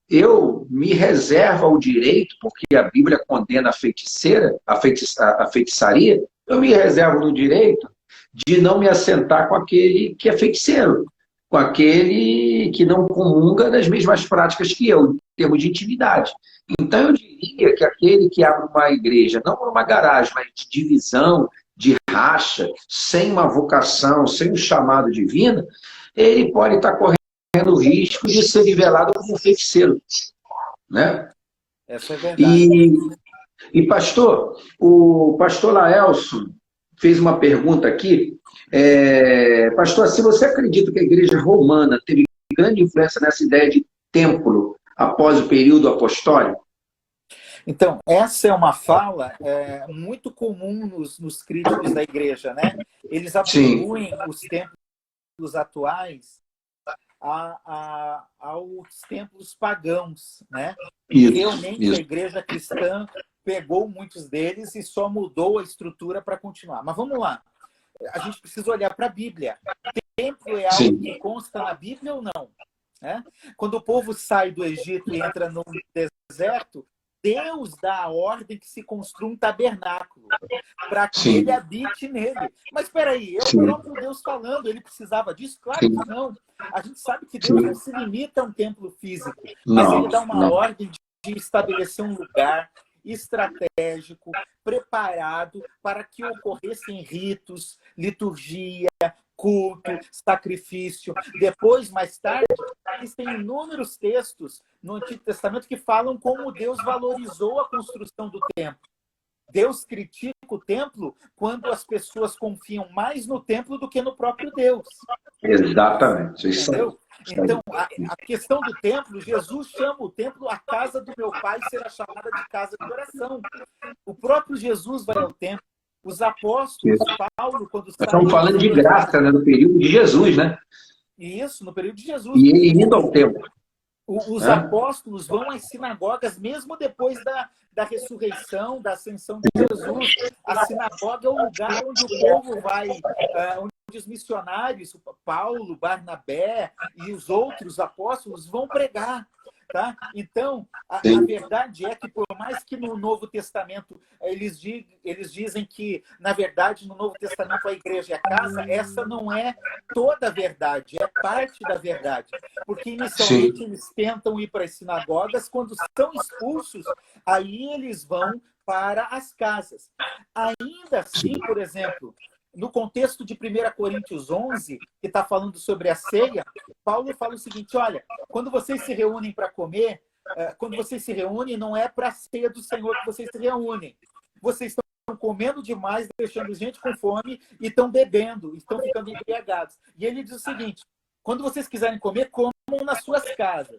Eu me reservo ao direito, porque a Bíblia condena a feiticeira, a feitiçaria, eu me reservo no direito de não me assentar com aquele que é feiticeiro, com aquele que não comunga das mesmas práticas que eu, em termos de intimidade. Então, eu diria que aquele que abre uma igreja, não uma garagem, mas de divisão, de racha, sem uma vocação, sem um chamado divino, ele pode estar correndo o risco de ser nivelado como um feiticeiro, né? Essa é verdade. E pastor, o pastor Laelson fez uma pergunta aqui. Pastor, se você acredita que a igreja romana teve grande influência nessa ideia de templo após o período apostólico? Então, essa é uma fala muito comum nos críticos da igreja, né? Eles atribuem os templos atuais aos templos pagãos, né? Realmente a igreja cristã pegou muitos deles e só mudou a estrutura para continuar. Mas vamos lá. A gente precisa olhar para a Bíblia. Templo é algo que consta na Bíblia ou não? Né? Quando o povo sai do Egito e entra no deserto, Deus dá a ordem que se construa um tabernáculo para que ele habite nele. Mas espera aí, é o próprio Deus falando, ele precisava disso? Claro que não. A gente sabe que Deus não se limita a um templo físico, mas ele dá uma ordem de estabelecer um lugar estratégico, preparado para que ocorressem ritos, liturgia, culto, sacrifício. Depois, mais tarde, existem inúmeros textos no Antigo Testamento que falam como Deus valorizou a construção do templo. Deus critica o templo quando as pessoas confiam mais no templo do que no próprio Deus. Exatamente. Entendeu? Então, a questão do templo, Jesus chama o templo, a casa do meu pai será chamada de casa de oração. O próprio Jesus vai ao templo. Os apóstolos, Paulo, quando saem... Estamos falando de graça, né, no período de Jesus, né? Isso, no período de Jesus. E ele indo ao templo. Os apóstolos vão às sinagogas mesmo depois da ressurreição, da ascensão de Jesus. A sinagoga é o lugar onde o povo vai, onde os missionários, Paulo, Barnabé e os outros apóstolos vão pregar. Tá? Então, a verdade é que, por mais que no Novo Testamento eles dizem que, na verdade, no Novo Testamento a igreja é a casa, essa não é toda a verdade, é parte da verdade. Porque, inicialmente, eles tentam ir para as sinagogas, quando são expulsos, aí eles vão para as casas. Ainda assim, por exemplo, no contexto de 1 Coríntios 11, que está falando sobre a ceia, Paulo fala o seguinte: olha, quando vocês se reúnem para comer, quando vocês se reúnem, não é para a ceia do Senhor que vocês se reúnem. Vocês estão comendo demais, deixando gente com fome, e estão bebendo, estão ficando embriagados. E ele diz o seguinte: quando vocês quiserem comer, comam nas suas casas.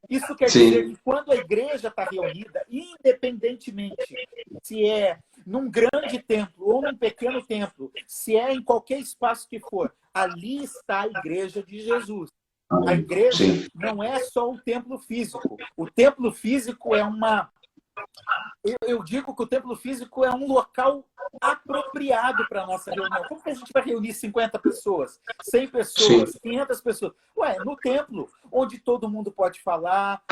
Isso quer dizer que quando a igreja está reunida, independentemente se é num grande templo ou num pequeno templo, se é em qualquer espaço que for, ali está a igreja de Jesus. A igreja não é só o templo físico. O templo físico é uma... Eu digo que o templo físico é um local apropriado para a nossa reunião. Como que a gente vai reunir 50 pessoas, 100 pessoas, 500 pessoas? No templo, onde todo mundo pode falar,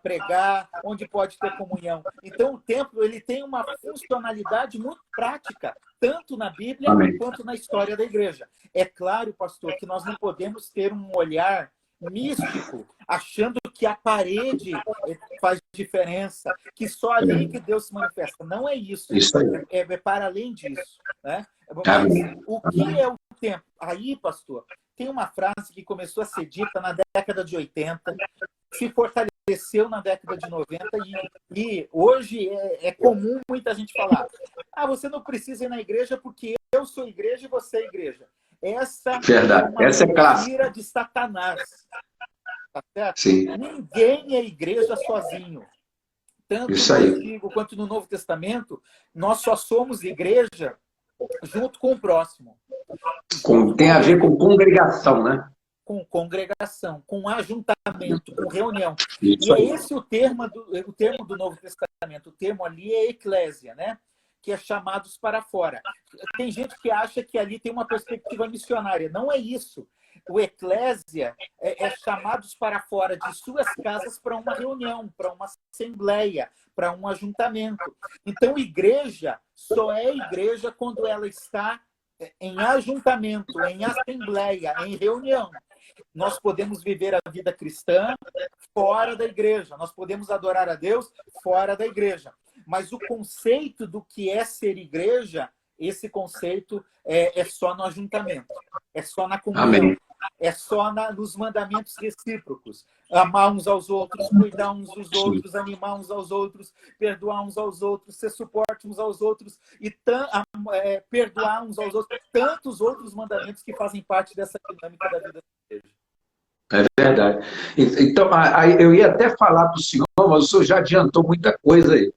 pregar, onde pode ter comunhão. Então, o templo ele tem uma funcionalidade muito prática, tanto na Bíblia quanto na história da igreja. É claro, pastor, que nós não podemos ter um olhar místico, achando que a parede faz diferença, que só ali que Deus se manifesta. Não é isso. É para além disso. Né? Mas o que é o tempo? Aí, pastor, tem uma frase que começou a ser dita na década de 80, se fortaleceu na década de 90 e hoje é comum muita gente falar: você não precisa ir na igreja porque eu sou igreja e você é igreja. Essa é uma mentira de Satanás. Tá certo? Ninguém é igreja sozinho. Tanto no Antigo quanto no Novo Testamento, nós só somos igreja junto com o próximo. Tem a ver com congregação, né? Com congregação, com ajuntamento, com reunião. E é esse o termo do Novo Testamento. O termo ali é eclésia, né? Que é chamados para fora. Tem gente que acha que ali tem uma perspectiva missionária. Não é isso. O eclésia é chamados para fora de suas casas para uma reunião, para uma assembleia, para um ajuntamento. Então, igreja só é igreja quando ela está em ajuntamento, em assembleia, em reunião. Nós podemos viver a vida cristã fora da igreja. Nós podemos adorar a Deus fora da igreja. Mas o conceito do que é ser igreja, esse conceito é só no ajuntamento. É só na comunhão. É só nos mandamentos recíprocos. Amar uns aos outros, cuidar uns dos outros, animar uns aos outros, perdoar uns aos outros, ser suporte uns aos outros e perdoar uns aos outros. Tantos outros mandamentos que fazem parte dessa dinâmica da vida da igreja. É verdade. Então, eu ia até falar para o senhor, mas o senhor já adiantou muita coisa aí.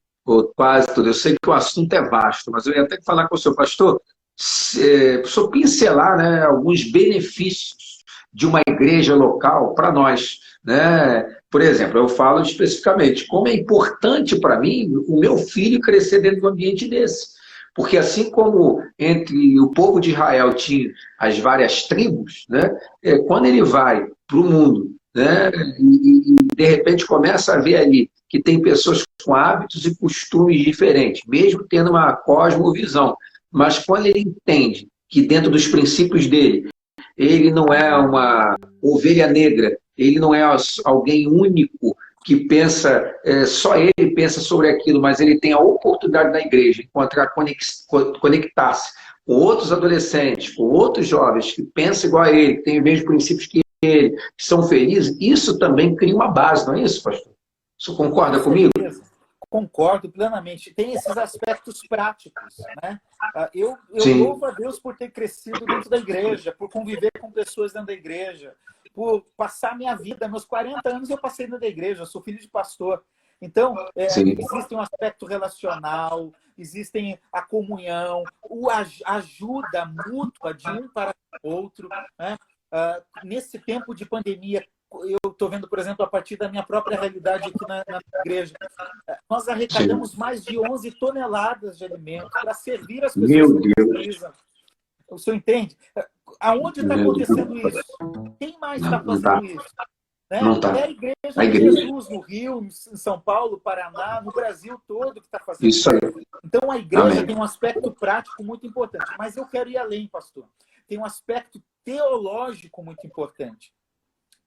Quase tudo. Eu sei que o assunto é vasto, mas eu ia até falar com o senhor, pastor, o senhor pincelar, né, alguns benefícios de uma igreja local para nós. Né? Por exemplo, eu falo especificamente como é importante para mim o meu filho crescer dentro de um ambiente desse. Porque assim como entre o povo de Israel tinha as várias tribos, né, quando ele vai para o mundo, né, e de repente começa a ver ali que tem pessoas com hábitos e costumes diferentes, mesmo tendo uma cosmovisão. Mas quando ele entende que dentro dos princípios dele, ele não é uma ovelha negra, ele não é alguém único que pensa, só ele pensa sobre aquilo, mas ele tem a oportunidade na igreja de encontrar, conectar-se com outros adolescentes, com outros jovens que pensam igual a ele, que têm os mesmos princípios que ele, que são felizes, isso também cria uma base, não é isso, pastor? Você concorda comigo? Concordo plenamente. Tem esses aspectos práticos, né? Eu louvo a Deus por ter crescido dentro da igreja, por conviver com pessoas dentro da igreja, por passar minha vida. Meus 40 anos eu passei dentro da igreja, eu sou filho de pastor. Então, existe um aspecto relacional, existem a comunhão, a ajuda mútua de um para o outro. Né? Nesse tempo de pandemia, eu estou vendo, por exemplo, a partir da minha própria realidade aqui na igreja, nós arrecadamos mais de 11 toneladas de alimento para servir as pessoas que precisam. O senhor entende? Aonde está acontecendo isso? Quem mais está fazendo isso? Né? É a igreja de Jesus no Rio, em São Paulo, Paraná, no Brasil todo que está fazendo isso. Então a igreja tem um aspecto prático muito importante. Mas eu quero ir além, pastor. Tem um aspecto teológico muito importante.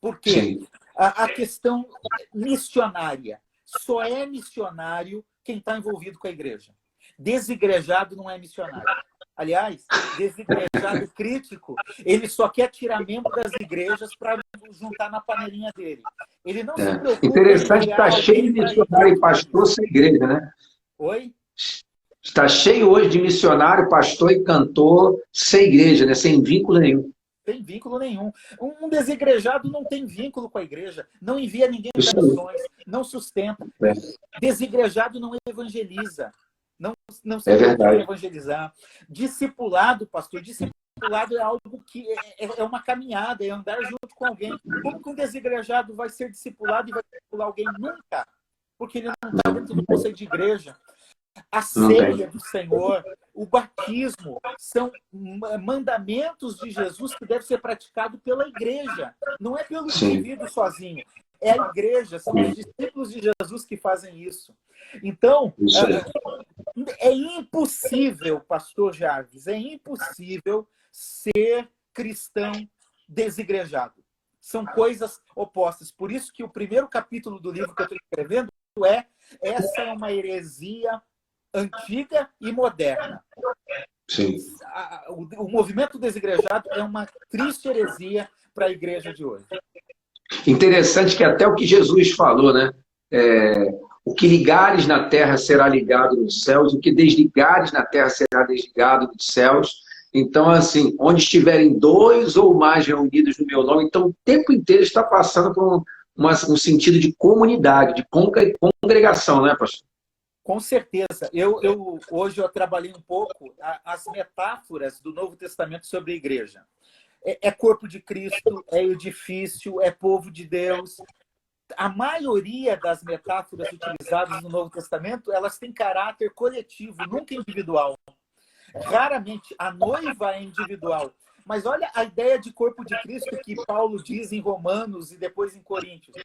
Por quê? A questão missionária. Só é missionário quem está envolvido com a igreja. Desigrejado não é missionário. Aliás, desigrejado crítico, ele só quer tirar membro das igrejas para juntar na panelinha dele. Ele não se preocupa. Interessante que está cheio de missionário e pastor sem igreja, né? Oi? Está cheio hoje de missionário, pastor e cantor sem igreja, né? Sem vínculo nenhum. Sem vínculo nenhum. Um desigrejado não tem vínculo com a igreja, não envia ninguém para missões, não sustenta. Desigrejado não evangeliza. Não se preocupa em evangelizar. Discipulado, pastor, discipulado é algo que é uma caminhada, é andar junto com alguém. Como que um desigrejado vai ser discipulado e vai discipular alguém? Nunca. Porque ele não está dentro do conceito de igreja. A ceia do Senhor, o batismo, são mandamentos de Jesus que devem ser praticados pela igreja. Não é pelo indivíduo sozinho. É a igreja, são os discípulos de Jesus que fazem isso. Então, é impossível, pastor Jarvis, é impossível ser cristão desigrejado. São coisas opostas. Por isso que o primeiro capítulo do livro que eu estou escrevendo essa é uma heresia antiga e moderna. Sim. O movimento desigrejado é uma triste heresia para a igreja de hoje. Interessante que até o que Jesus falou, né? O que ligares na terra será ligado nos céus, o que desligares na terra será desligado nos céus. Então, assim, onde estiverem dois ou mais reunidos no meu nome, então o tempo inteiro está passando por um sentido de comunidade, de congregação, né, pastor? Com certeza. Hoje eu trabalhei um pouco as metáforas do Novo Testamento sobre a igreja. É corpo de Cristo, é edifício, é povo de Deus. A maioria das metáforas utilizadas no Novo Testamento, elas têm caráter coletivo, nunca individual. Raramente a noiva é individual. Mas olha a ideia de corpo de Cristo que Paulo diz em Romanos e depois em Coríntios.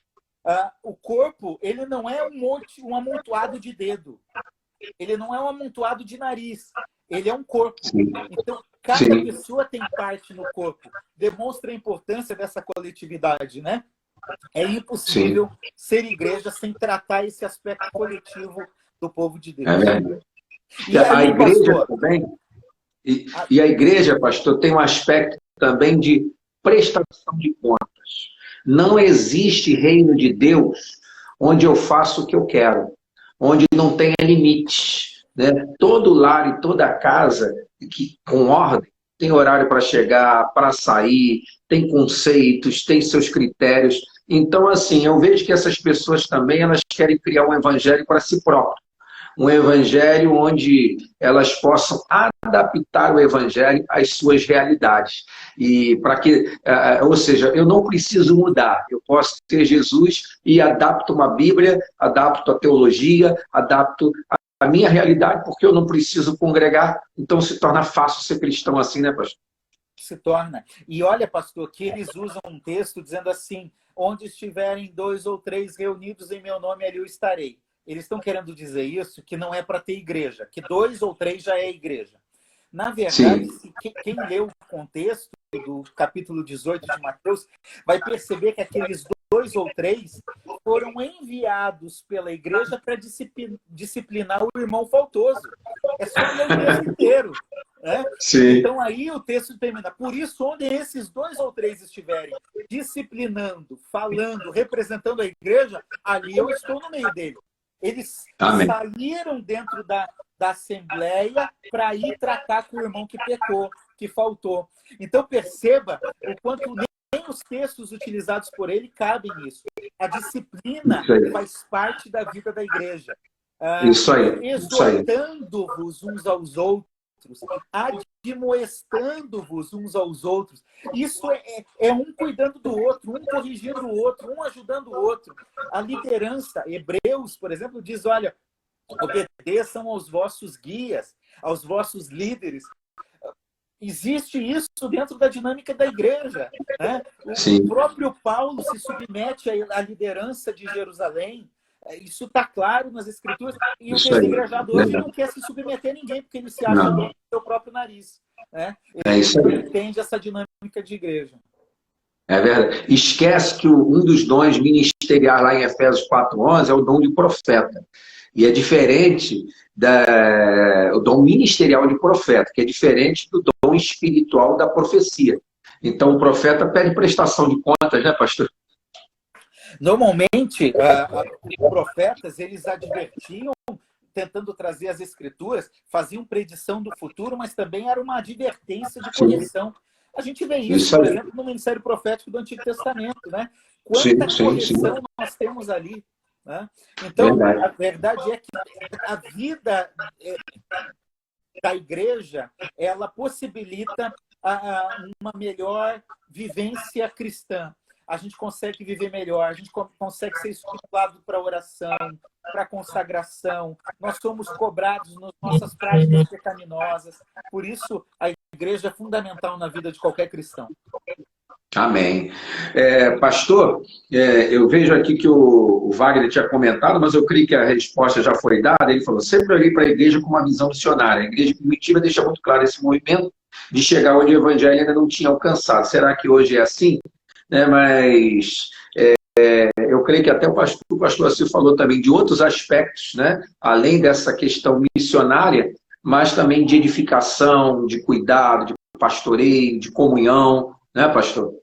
O corpo, ele não é um amontoado de dedo. Ele não é um amontoado de nariz. Ele é um corpo. Então, cada pessoa tem parte no corpo. Demonstra a importância dessa coletividade, né? É impossível ser igreja sem tratar esse aspecto coletivo do povo de Deus. E a igreja também... E a igreja, pastor, tem um aspecto também de prestação de contas. Não existe reino de Deus onde eu faço o que eu quero, onde não tenha limites, né? Todo lar e toda casa que com ordem tem horário para chegar, para sair, tem conceitos, tem seus critérios. Então, assim, eu vejo que essas pessoas também elas querem criar um evangelho para si próprias. Um evangelho onde elas possam adaptar o evangelho às suas realidades. E para que, ou seja, eu não preciso mudar, eu posso ter Jesus e adapto uma Bíblia, adapto a teologia, adapto a minha realidade, porque eu não preciso congregar, então se torna fácil ser cristão assim, né, pastor? Se torna. E olha, pastor, que eles usam um texto dizendo assim, onde estiverem 2 ou 3 reunidos em meu nome, ali eu estarei. Eles estão querendo dizer isso, que não é para ter igreja, que 2 ou 3 já é igreja. Na verdade, quem leu o contexto do capítulo 18 de Mateus, vai perceber que aqueles 2 ou 3 foram enviados pela igreja para disciplinar o irmão faltoso. É só ler o texto inteiro. Né? Então aí o texto termina. Por isso, onde esses 2 ou 3 estiverem disciplinando, falando, representando a igreja, ali eu estou no meio dele. Eles saíram dentro da assembleia para ir tratar com o irmão que pecou, que faltou. Então perceba o quanto nem os textos utilizados por ele cabem nisso. A disciplina faz parte da vida da igreja. Isso aí. Exortando-vos uns aos outros admoestando-vos uns aos outros. Isso é um cuidando do outro, um corrigindo o outro, um ajudando o outro. A liderança, Hebreus, por exemplo, diz, olha, obedeçam aos vossos guias, aos vossos líderes. Existe isso dentro da dinâmica da igreja, né? O próprio Paulo se submete à liderança de Jerusalém. Isso está claro nas Escrituras. E o desigrejado hoje não quer se submeter a ninguém, porque ele se acha dono do seu próprio nariz, né? Ele entende essa dinâmica de igreja. É verdade. Esquece que um dos dons ministeriais lá em Efésios 4:11 é o dom de profeta. E é diferente o dom ministerial de profeta, que é diferente do dom espiritual da profecia. Então, o profeta pede prestação de contas, né, pastor? Normalmente, os profetas, eles advertiam, tentando trazer as escrituras, faziam predição do futuro, mas também era uma advertência de correção. A gente vê isso, por exemplo, no ministério profético do Antigo Testamento, né? Quanta correção nós temos ali, né? Então, a verdade é que a vida da igreja, ela possibilita uma melhor vivência cristã. A gente consegue viver melhor, a gente consegue ser estimulado para oração, para consagração. Nós somos cobrados nas nossas práticas pecaminosas. Por isso, a igreja é fundamental na vida de qualquer cristão. Amém. Pastor, eu vejo aqui que o Wagner tinha comentado, mas eu creio que a resposta já foi dada. Ele falou, sempre olhei para a igreja com uma visão missionária. A igreja primitiva deixa muito claro esse movimento de chegar onde o evangelho ainda não tinha alcançado. Será que hoje é assim? Mas eu creio que até o pastor Assis falou também de outros aspectos, né? Além dessa questão missionária, mas também de edificação, de cuidado, de pastoreio, de comunhão, né, pastor?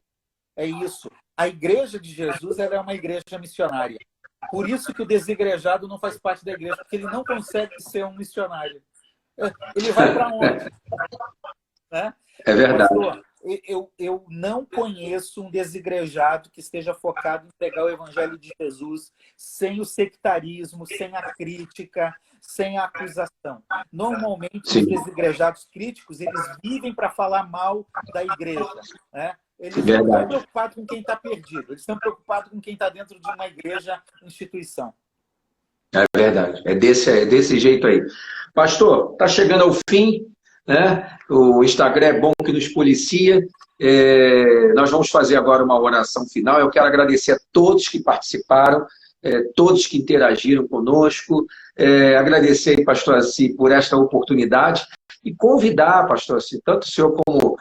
É isso. A igreja de Jesus ela é uma igreja missionária. Por isso que o desigrejado não faz parte da igreja, porque ele não consegue ser um missionário. Ele vai para onde? Né? É verdade. Pastor, eu não conheço um desigrejado que esteja focado em pregar o evangelho de Jesus sem o sectarismo, sem a crítica, sem a acusação. Normalmente, os desigrejados críticos, eles vivem para falar mal da igreja, né? Eles não estão preocupados com quem está perdido, eles estão preocupados com quem está dentro de uma igreja, instituição. É verdade, é desse jeito aí. Pastor, está chegando ao fim, né? O Instagram é bom que nos policia. Nós vamos fazer agora uma oração final. Eu quero agradecer a todos que participaram, todos que interagiram conosco. Agradecer, pastor Assis, por esta oportunidade e convidar, pastor Assis, tanto o senhor como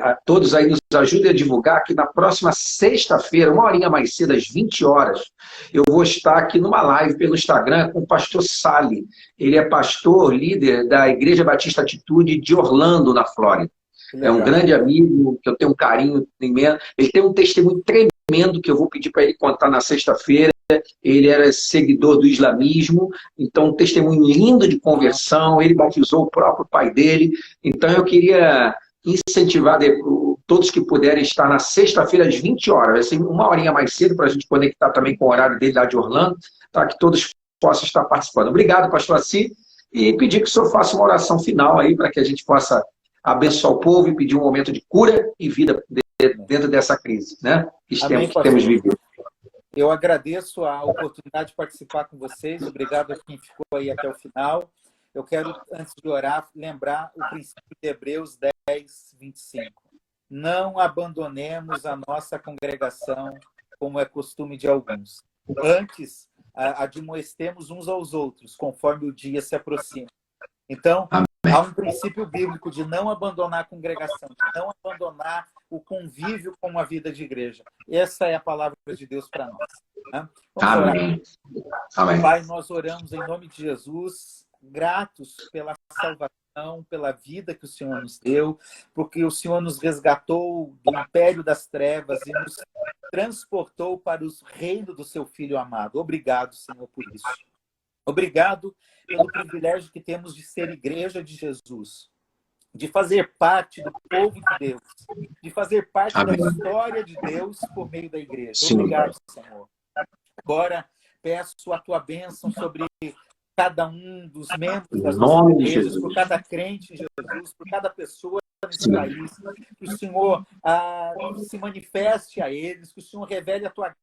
a todos aí nos ajudem a divulgar que na próxima sexta-feira, uma horinha mais cedo, às 20 horas, eu vou estar aqui numa live pelo Instagram com o pastor Sali. Ele é pastor, líder da Igreja Batista Atitude de Orlando, na Flórida. É um grande amigo, que eu tenho um carinho imenso. Ele tem um testemunho tremendo que eu vou pedir para ele contar na sexta-feira. Ele era seguidor do islamismo, então um testemunho lindo de conversão. Ele batizou o próprio pai dele. Então eu queria incentivar todos que puderem estar na sexta-feira às 20 horas. Vai ser uma horinha mais cedo para a gente conectar também com o horário dele lá de Orlando, tá? Que todos possam estar participando. Obrigado, pastor Assis, e pedir que o senhor faça uma oração final aí para que a gente possa abençoar o povo e pedir um momento de cura e vida dentro dessa crise, né? Que temos vivido. Eu agradeço a oportunidade de participar com vocês. Obrigado a quem ficou aí até o final. Eu quero, antes de orar, lembrar o princípio de Hebreus 10, 25. Não abandonemos a nossa congregação, como é costume de alguns. Antes, admoestemos uns aos outros, conforme o dia se aproxima. Então, há um princípio bíblico de não abandonar a congregação, de não abandonar o convívio com a vida de igreja. Essa é a palavra de Deus para nós. Né? Vamos orar. Amém. Pai, nós oramos em nome de Jesus, gratos pela salvação, pela vida que o Senhor nos deu, porque o Senhor nos resgatou do império das trevas e nos transportou para o reino do seu Filho amado. Obrigado, Senhor, por isso. Obrigado pelo privilégio que temos de ser igreja de Jesus, de fazer parte do povo de Deus, de fazer parte da história de Deus por meio da igreja. Obrigado, Senhor. Agora peço a tua bênção sobre cada um dos membros Em das nossas nome de igrejas, Jesus. por cada crente em Jesus, por cada pessoa nesse Sim. país, que o Senhor se manifeste a eles, que o Senhor revele a tua